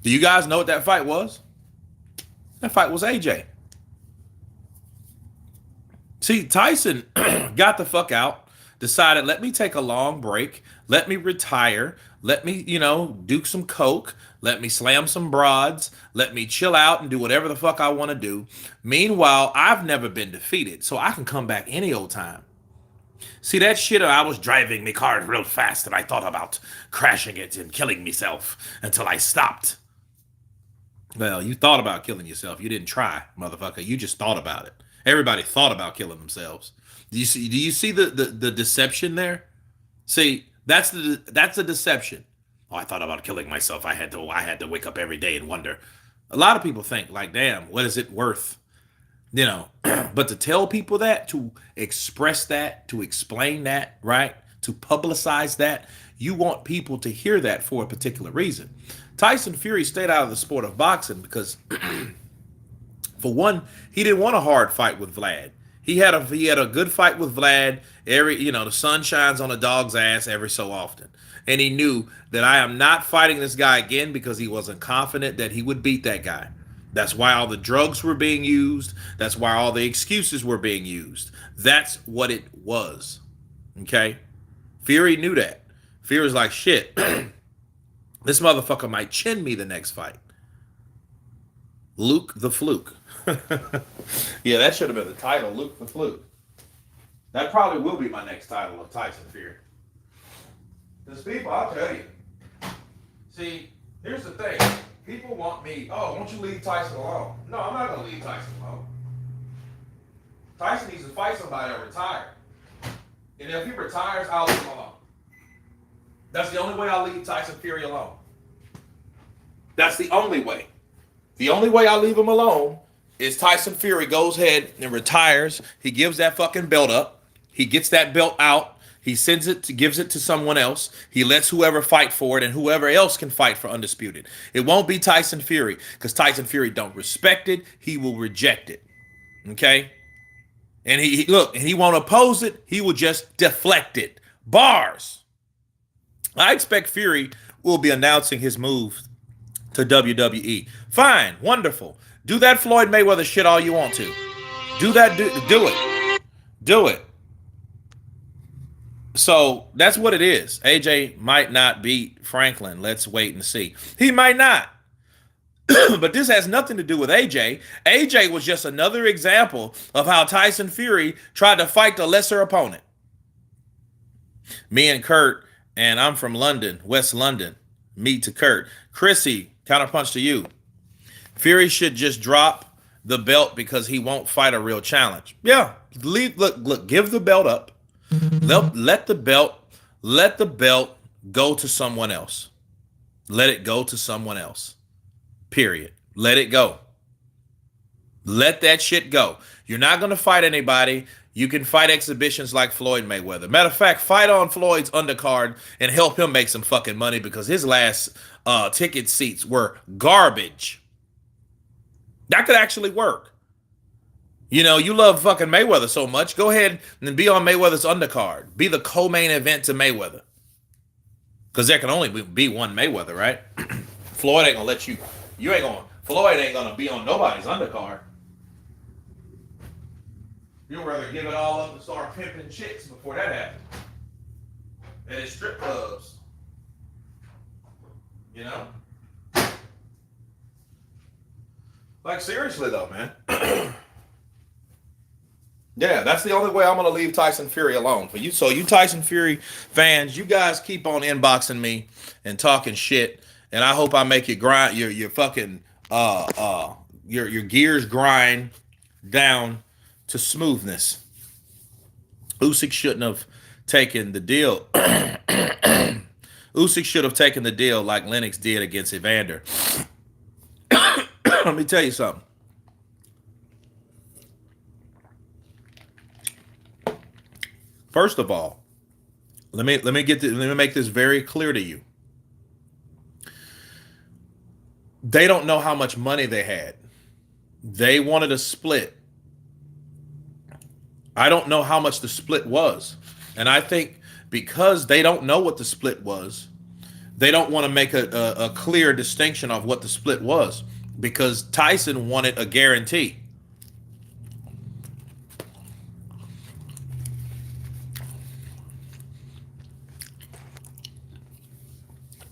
Do you guys know what that fight was? That fight was AJ. See, Tyson got the fuck out, decided, let me take a long break, let me retire, let me, do some coke, let me slam some broads, let me chill out and do whatever the fuck I want to do. Meanwhile, I've never been defeated, so I can come back any old time. See, that shit, I was driving my car real fast and I thought about crashing it and killing myself until I stopped. Well, you thought about killing yourself. You didn't try, motherfucker. You just thought about it. Everybody thought about killing themselves. Do you see the deception there? See, that's the deception. Oh, I thought about killing myself. I had to wake up every day and wonder. A lot of people think like, damn, what is it worth? But to tell people that, to express that, to explain that, right? To publicize that, you want people to hear that for a particular reason. Tyson Fury stayed out of the sport of boxing because for one, he didn't want a hard fight with Vlad. He had a good fight with Vlad. The sun shines on a dog's ass every so often. And he knew that I am not fighting this guy again because he wasn't confident that he would beat that guy. That's why all the drugs were being used. That's why all the excuses were being used. That's what it was. Okay? Fury knew that. Fury's like, shit, this motherfucker might chin me the next fight. Luke the Fluke. Yeah, that should have been the title, Luke the Fluke. That probably will be my next title of Tyson Fury. Because people, I'll tell you. See, here's the thing. People want me, won't you leave Tyson alone? No, I'm not going to leave Tyson alone. Tyson needs to fight somebody or retire. And if he retires, I'll leave him alone. That's the only way I'll leave Tyson Fury alone. That's the only way. The only way I'll leave him alone is Tyson Fury goes ahead and retires. He gives that fucking belt up. He gets that belt out. He gives it to someone else. He lets whoever fight for it, and whoever else can fight for undisputed. It won't be Tyson Fury because Tyson Fury don't respect it. He will reject it. Okay? And he won't oppose it. He will just deflect it. Bars. I expect Fury will be announcing his move to WWE. Fine, wonderful. Do that Floyd Mayweather shit all you want to. Do that, do it. Do it. So that's what it is. AJ might not beat Franklin. Let's wait and see. He might not. But this has nothing to do with AJ. AJ was just another example of how Tyson Fury tried to fight the lesser opponent. Me and Kurt, and I'm from London, West London. Me to Kurt. Chrissy, counterpunch to you. Fury should just drop the belt because he won't fight a real challenge. Yeah. Look, give the belt up. Let the belt go to someone else. Let it go to someone else. Period. Let it go. Let that shit go. You're not going to fight anybody. You can fight exhibitions like Floyd Mayweather. Matter of fact, fight on Floyd's undercard and help him make some fucking money because his last ticket seats were garbage. That could actually work. You love fucking Mayweather so much. Go ahead and be on Mayweather's undercard. Be the co-main event to Mayweather. Because there can only be one Mayweather, right? Floyd ain't gonna let you. Floyd ain't gonna be on nobody's undercard. You'd rather give it all up and start pimping chicks before that happens. At his strip clubs. Like, seriously though, man. Yeah, that's the only way I'm gonna leave Tyson Fury alone. For you, so you Tyson Fury fans, you guys keep on inboxing me and talking shit, and I hope I make you grind your fucking your gears grind down to smoothness. Usyk shouldn't have taken the deal. Usyk should have taken the deal like Lennox did against Evander. Let me tell you something. First of all, let me make this very clear to you. They don't know how much money they had. They wanted a split. I don't know how much the split was. And I think because they don't know what the split was, they don't want to make a clear distinction of what the split was because Tyson wanted a guarantee.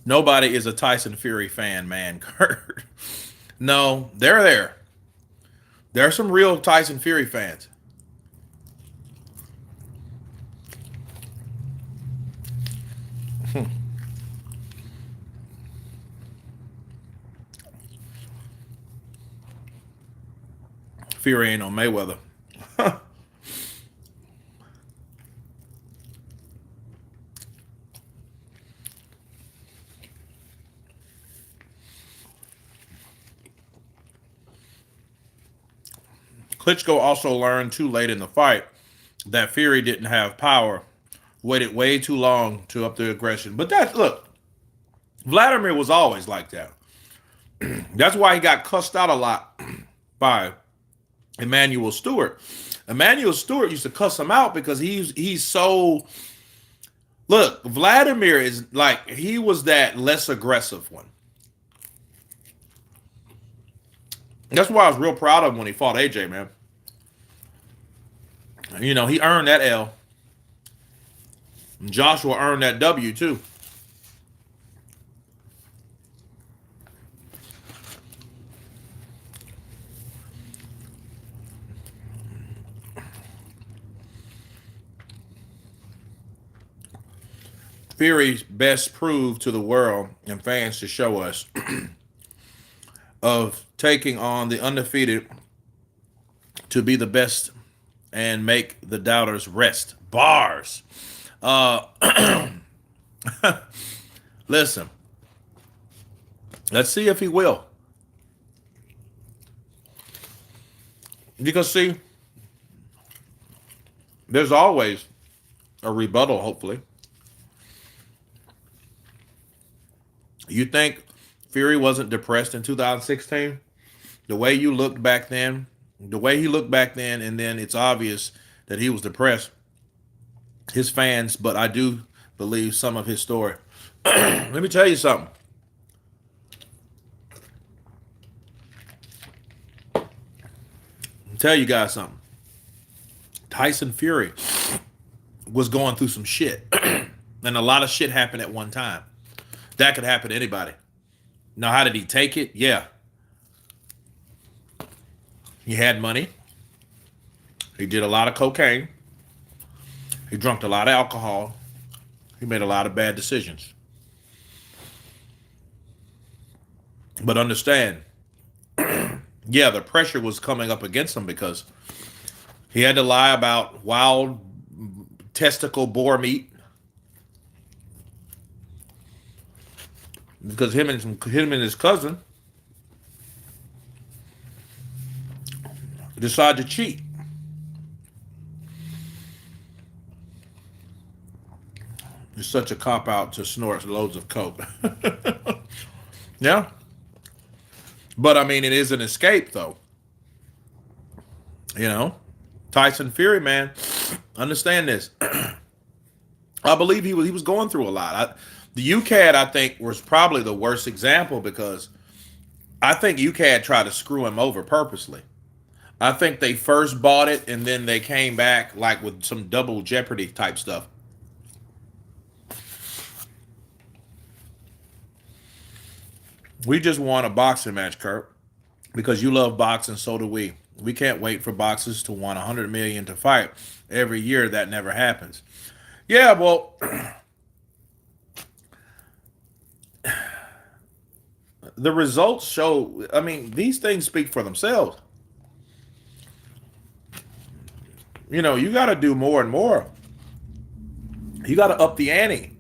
Nobody is a Tyson Fury fan, man, Kurt. No, they're there. There are some real Tyson Fury fans. Fury ain't on Mayweather. Klitschko also learned too late in the fight that Fury didn't have power, waited way too long to up the aggression. But look, Vladimir was always like that. That's why he got cussed out a lot by Emmanuel Stewart. Emmanuel Stewart used to cuss him out because he's so. Look, Vladimir is like, he was that less aggressive one. That's why I was real proud of him when he fought AJ, man. You know, he earned that L. And Joshua earned that W, too. Fury's best proved to the world and fans to show us of taking on the undefeated to be the best and make the doubters rest. Bars. Listen. Let's see if he will. Because, see, there's always a rebuttal, hopefully. You think Fury wasn't depressed in 2016? The way you looked back then, the way he looked back then, and then it's obvious that he was depressed. His fans, but I do believe some of his story. Let me tell you something. Tell you guys something. Tyson Fury was going through some shit. And a lot of shit happened at one time. That could happen to anybody. Now, how did he take it? Yeah. He had money. He did a lot of cocaine. He drank a lot of alcohol. He made a lot of bad decisions. But understand, yeah, the pressure was coming up against him because he had to lie about wild testicle boar meat. Because him and his cousin decided to cheat. It's such a cop-out to snort loads of coke. Yeah. But, I mean, it is an escape, though. You know? Tyson Fury, man. Understand this. I believe he was going through a lot. The UCAD, I think, was probably the worst example because I think UCAD tried to screw him over purposely. I think they first bought it and then they came back like with some double jeopardy type stuff. We just won a boxing match, Kurt, because you love boxing, so do we. We can't wait for boxers to want 100 million to fight every year. That never happens. Yeah, well, the results show. I mean, these things speak for themselves. You know, you got to do more and more. You got to up the ante.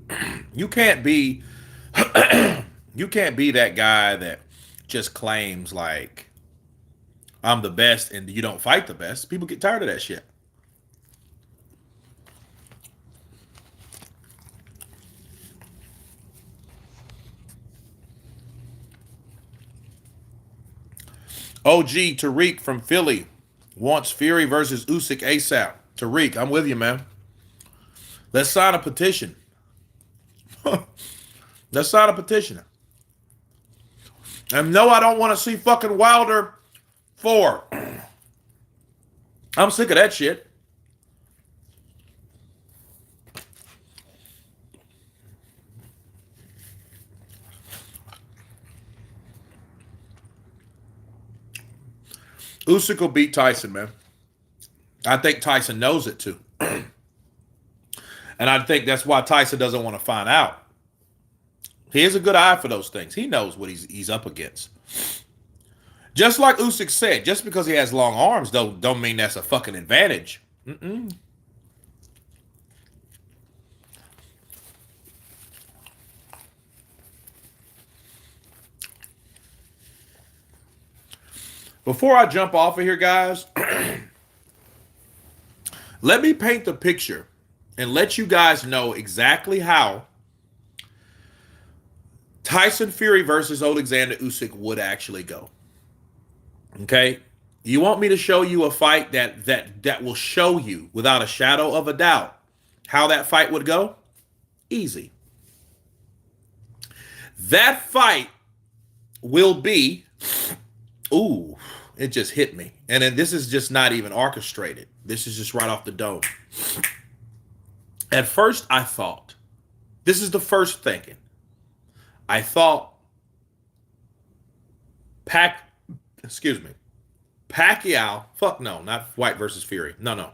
You can't be you can't be that guy that just claims like I'm the best and you don't fight the best. People get tired of that shit. OG Tariq from Philly wants Fury versus Usyk ASAP. Tariq, I'm with you, man. Let's sign a petition. Let's sign a petition. And no, I don't want to see fucking Wilder 4. I'm sick of that shit. Usyk will beat Tyson, man. I think Tyson knows it too. And I think that's why Tyson doesn't want to find out. He has a good eye for those things. He knows what he's up against. Just like Usyk said, just because he has long arms don't mean that's a fucking advantage. Before I jump off of here, guys, let me paint the picture and let you guys know exactly how Tyson Fury versus Alexander Usyk would actually go. Okay? You want me to show you a fight that will show you without a shadow of a doubt how that fight would go? Easy. That fight will be, ooh, it just hit me. And then this is just not even orchestrated. This is just right off the dome. At first, I thought, this is the first thinking. I thought Pacquiao, fuck no, not White versus Fury. No.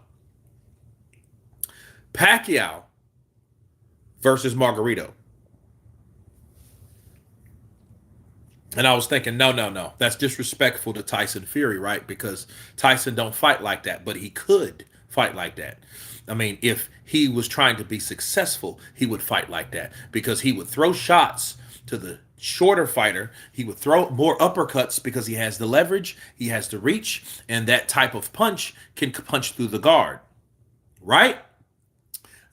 Pacquiao versus Margarito. And I was thinking, no. That's disrespectful to Tyson Fury, right? Because Tyson don't fight like that, but he could fight like that. I mean, if he was trying to be successful, he would fight like that because he would throw shots to the shorter fighter. He would throw more uppercuts because he has the leverage, he has the reach, and that type of punch can punch through the guard, right?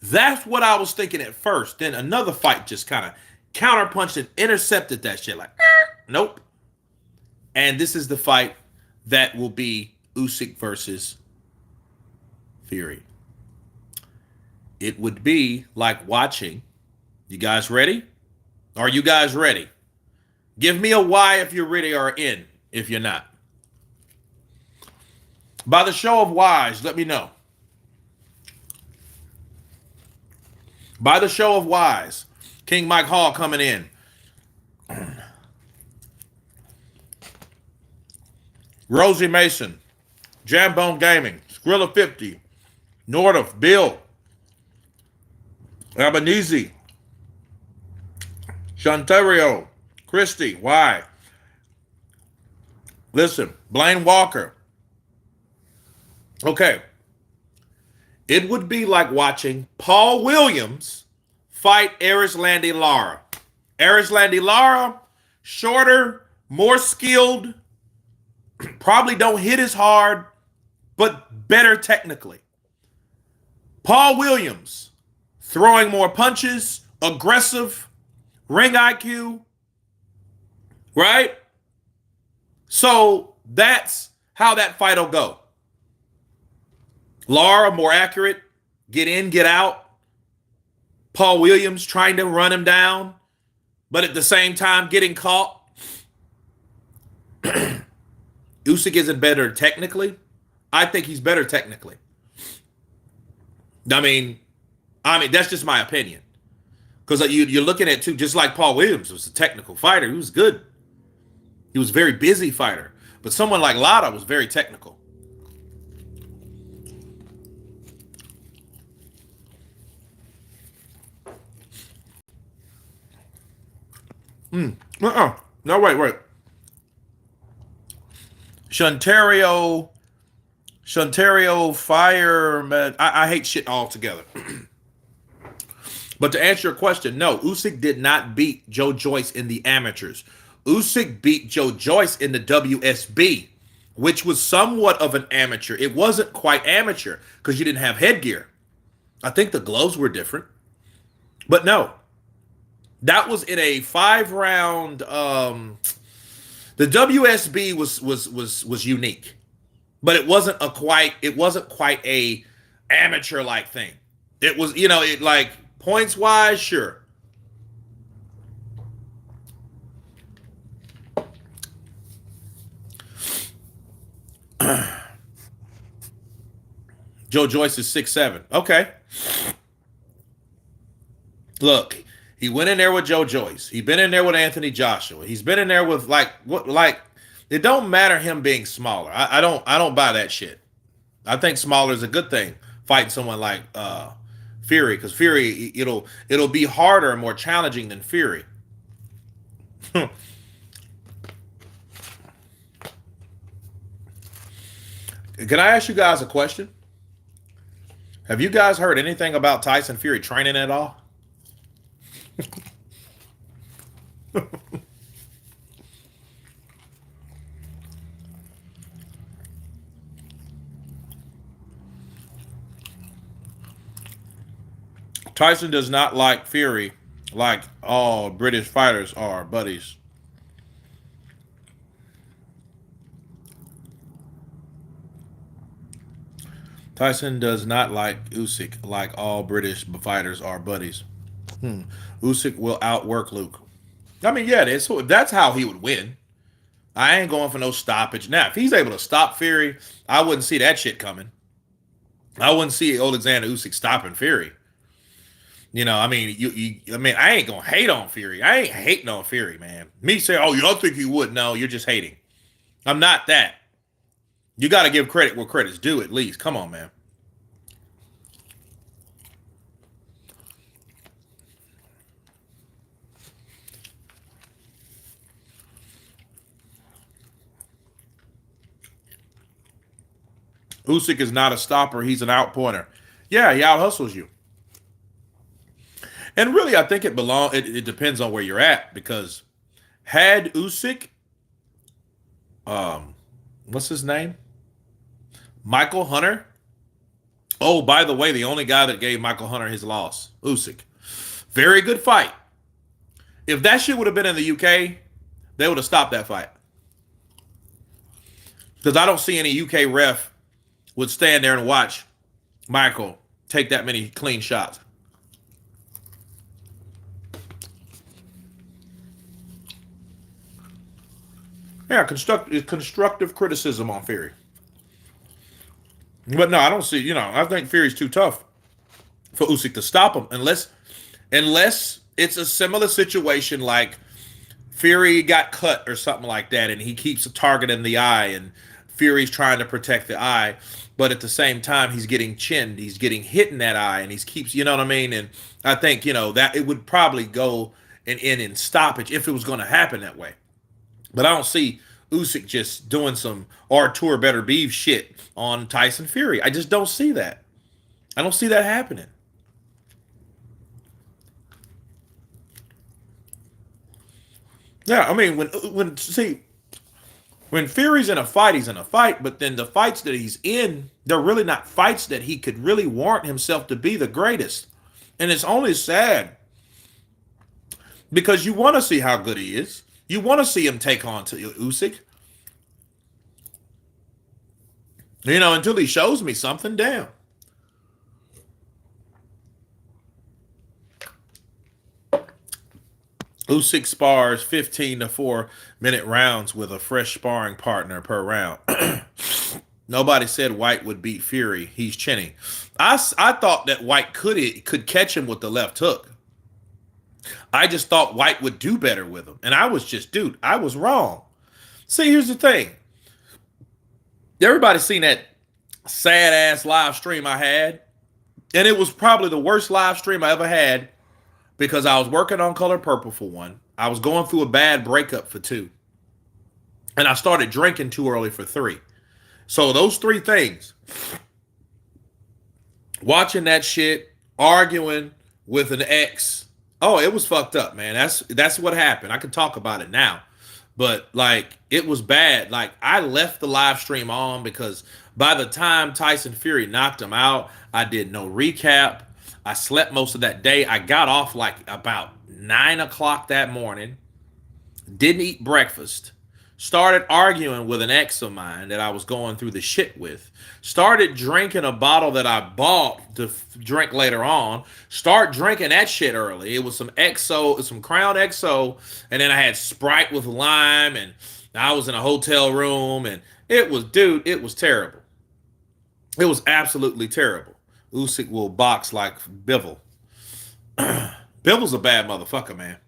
That's what I was thinking at first. Then another fight just kind of counterpunched and intercepted that shit like, nope. And this is the fight that will be Usyk versus Fury. It would be like watching. You guys ready? Are you guys ready? Give me a Y if you're ready or in if you're not. By the show of Y's, let me know. By the show of Y's, King Mike Hall coming in. Rosie Mason, Jambone Gaming, Skrilla 50, Nordoff, Bill, Albanese, Shantario, Christy, why? Listen, Blaine Walker. Okay. It would be like watching Paul Williams fight Erislandy Lara. Erislandy Lara, shorter, more skilled, probably don't hit as hard, but better technically. Paul Williams, throwing more punches, aggressive, ring IQ, right? So that's how that fight will go. Lara, more accurate, get in, get out. Paul Williams trying to run him down, but at the same time getting caught. Usyk isn't better technically. I think he's better technically. I mean, that's just my opinion. Because you're looking at, too, just like Paul Williams was a technical fighter. He was good. He was a very busy fighter. But someone like Lara was very technical. No, wait. Shuntario Fire. I hate shit altogether. But to answer your question, no, Usyk did not beat Joe Joyce in the amateurs. Usyk beat Joe Joyce in the WSB, which was somewhat of an amateur. It wasn't quite amateur because you didn't have headgear. I think the gloves were different. But no, that was in a 5 round. The WSB was unique, but it wasn't quite a amateur like thing. It was, it like points wise, sure. Joe Joyce is 6'7". Okay. Look, he went in there with Joe Joyce. He's been in there with Anthony Joshua. He's been in there with it don't matter him being smaller. I don't buy that shit. I think smaller is a good thing. Fighting someone like Fury, because Fury it'll be harder and more challenging than Fury. Can I ask you guys a question? Have you guys heard anything about Tyson Fury training at all? Tyson does not like Fury like all British fighters are buddies. Tyson does not like Usyk like all British fighters are buddies. Usyk will outwork Luke. I mean, yeah, that's how he would win. I ain't going for no stoppage. Now, if he's able to stop Fury, I wouldn't see that shit coming. I wouldn't see Alexander Usyk stopping Fury. I mean, I ain't gonna hate on Fury. I ain't hating on Fury, man. Me say, oh, you don't think he would? No, you're just hating. I'm not that. You got to give credit where credit's due, at least. Come on, man. Usyk is not a stopper. He's an outpointer. Yeah, he out hustles you. And really, I think it depends on where you're at, because had Usyk, what's his name? Michael Hunter. Oh, by the way, the only guy that gave Michael Hunter his loss, Usyk. Very good fight. If that shit would have been in the UK, they would have stopped that fight. Because I don't see any UK ref would stand there and watch Michael take that many clean shots. Yeah, constructive criticism on Fury. But no, I don't see, I think Fury's too tough for Usyk to stop him unless it's a similar situation like Fury got cut or something like that, and he keeps a target in the eye, and Fury's trying to protect the eye, but at the same time he's getting chinned, he's getting hit in that eye, and he keeps, you know what I mean? And I think, that it would probably go in stoppage if it was going to happen that way. But I don't see Usyk just doing some Artur better beef shit on Tyson Fury. I just don't see that. I don't see that happening. Yeah, I mean, when Fury's in a fight, he's in a fight, but then the fights that he's in, they're really not fights that he could really warrant himself to be the greatest. And it's only sad because you want to see how good he is. You want to see him take on to Usyk. Until he shows me something, damn. Usyk spars 15 to 4-minute rounds with a fresh sparring partner per round. Nobody said White would beat Fury. He's chinny. I thought that White could catch him with the left hook. I just thought White would do better with him. And I was wrong. See, here's the thing. Everybody's seen that sad-ass live stream I had. And it was probably the worst live stream I ever had because I was working on Color Purple for one. I was going through a bad breakup for two. And I started drinking too early for three. So those three things, watching that shit, arguing with an ex. Oh, it was fucked up, man. That's what happened. I can talk about it now. But like it was bad. Like I left the live stream on because by the time Tyson Fury knocked him out, I did no recap. I slept most of that day. I got off like about 9 o'clock that morning. Didn't eat breakfast. Started arguing with an ex of mine that I was going through the shit with. Started drinking a bottle that I bought to drink later on. Start drinking that shit early. It was some XO, some Crown XO, and then I had Sprite with lime, and I was in a hotel room, and it was, dude, it was terrible. It was absolutely terrible. Usyk will box like Bivol. Bivol's a bad motherfucker, man.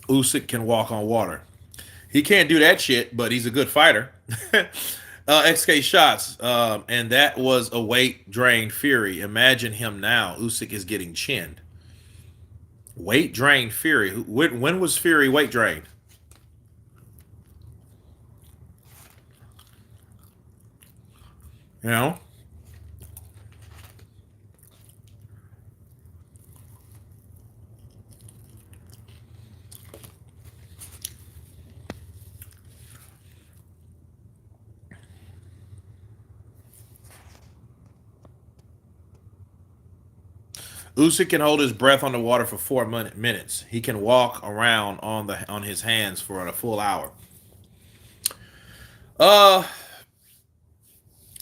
Usyk can walk on water. He can't do that shit, but he's a good fighter. XK shots, and that was a weight drained Fury. Imagine him now. Usyk is getting chinned. Weight drained Fury. When was Fury weight drained? You know? Usyk can hold his breath underwater for 4 minutes. He can walk around on his hands for a full hour.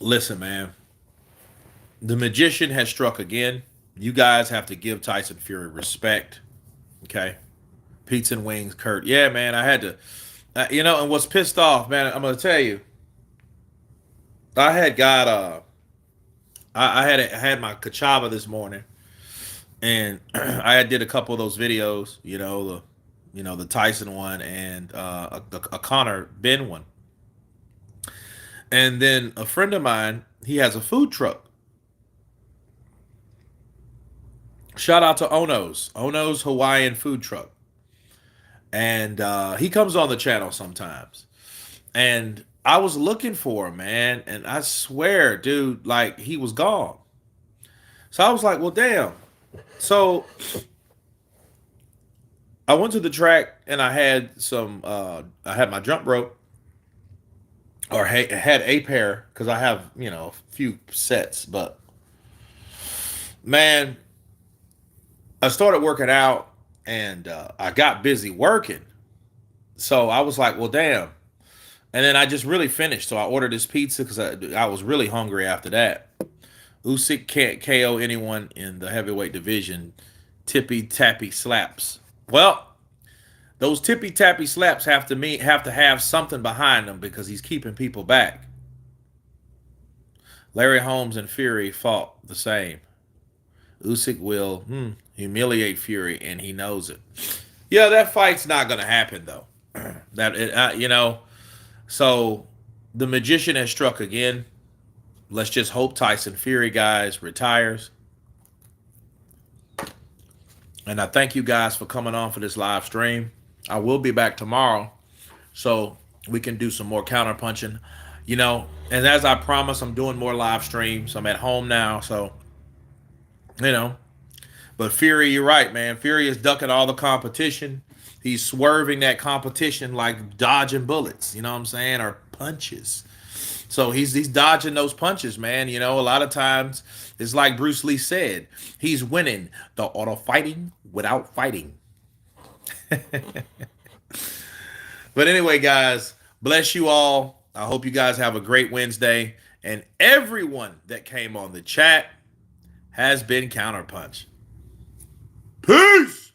Listen, man. The magician has struck again. You guys have to give Tyson Fury respect. Okay? Pizza and wings, Kurt. Yeah, man, I had to. And what's pissed off, man, I'm going to tell you. I had got I had my cachava this morning. And I did a couple of those videos, the Tyson one and a Conor Ben one. And then a friend of mine, he has a food truck. Shout out to Ono's Hawaiian food truck. And he comes on the channel sometimes. And I was looking for him, man. And I swear, dude, like he was gone. So I was like, well, damn. So I went to the track and I had I had my jump rope, or had a pair because I have, a few sets. But man, I started working out and I got busy working. So I was like, well, damn. And then I just really finished. So I ordered this pizza because I was really hungry after that. Usyk can't KO anyone in the heavyweight division. Tippy tappy slaps. Well, those tippy tappy slaps have to have something behind them because he's keeping people back. Larry Holmes and Fury fought the same. Usyk will humiliate Fury, and he knows it. Yeah, that fight's not going to happen though. So the magician has struck again. Let's just hope Tyson Fury, guys, retires. And I thank you guys for coming on for this live stream. I will be back tomorrow so we can do some more counter punching. And as I promised, I'm doing more live streams. I'm at home now, so, But Fury, you're right, man. Fury is ducking all the competition. He's swerving that competition like dodging bullets, you know what I'm saying, or punches. So he's dodging those punches, man. A lot of times it's like Bruce Lee said, he's winning the art of fighting without fighting. But anyway, guys, bless you all. I hope you guys have a great Wednesday. And everyone that came on the chat has been counterpunched. Peace!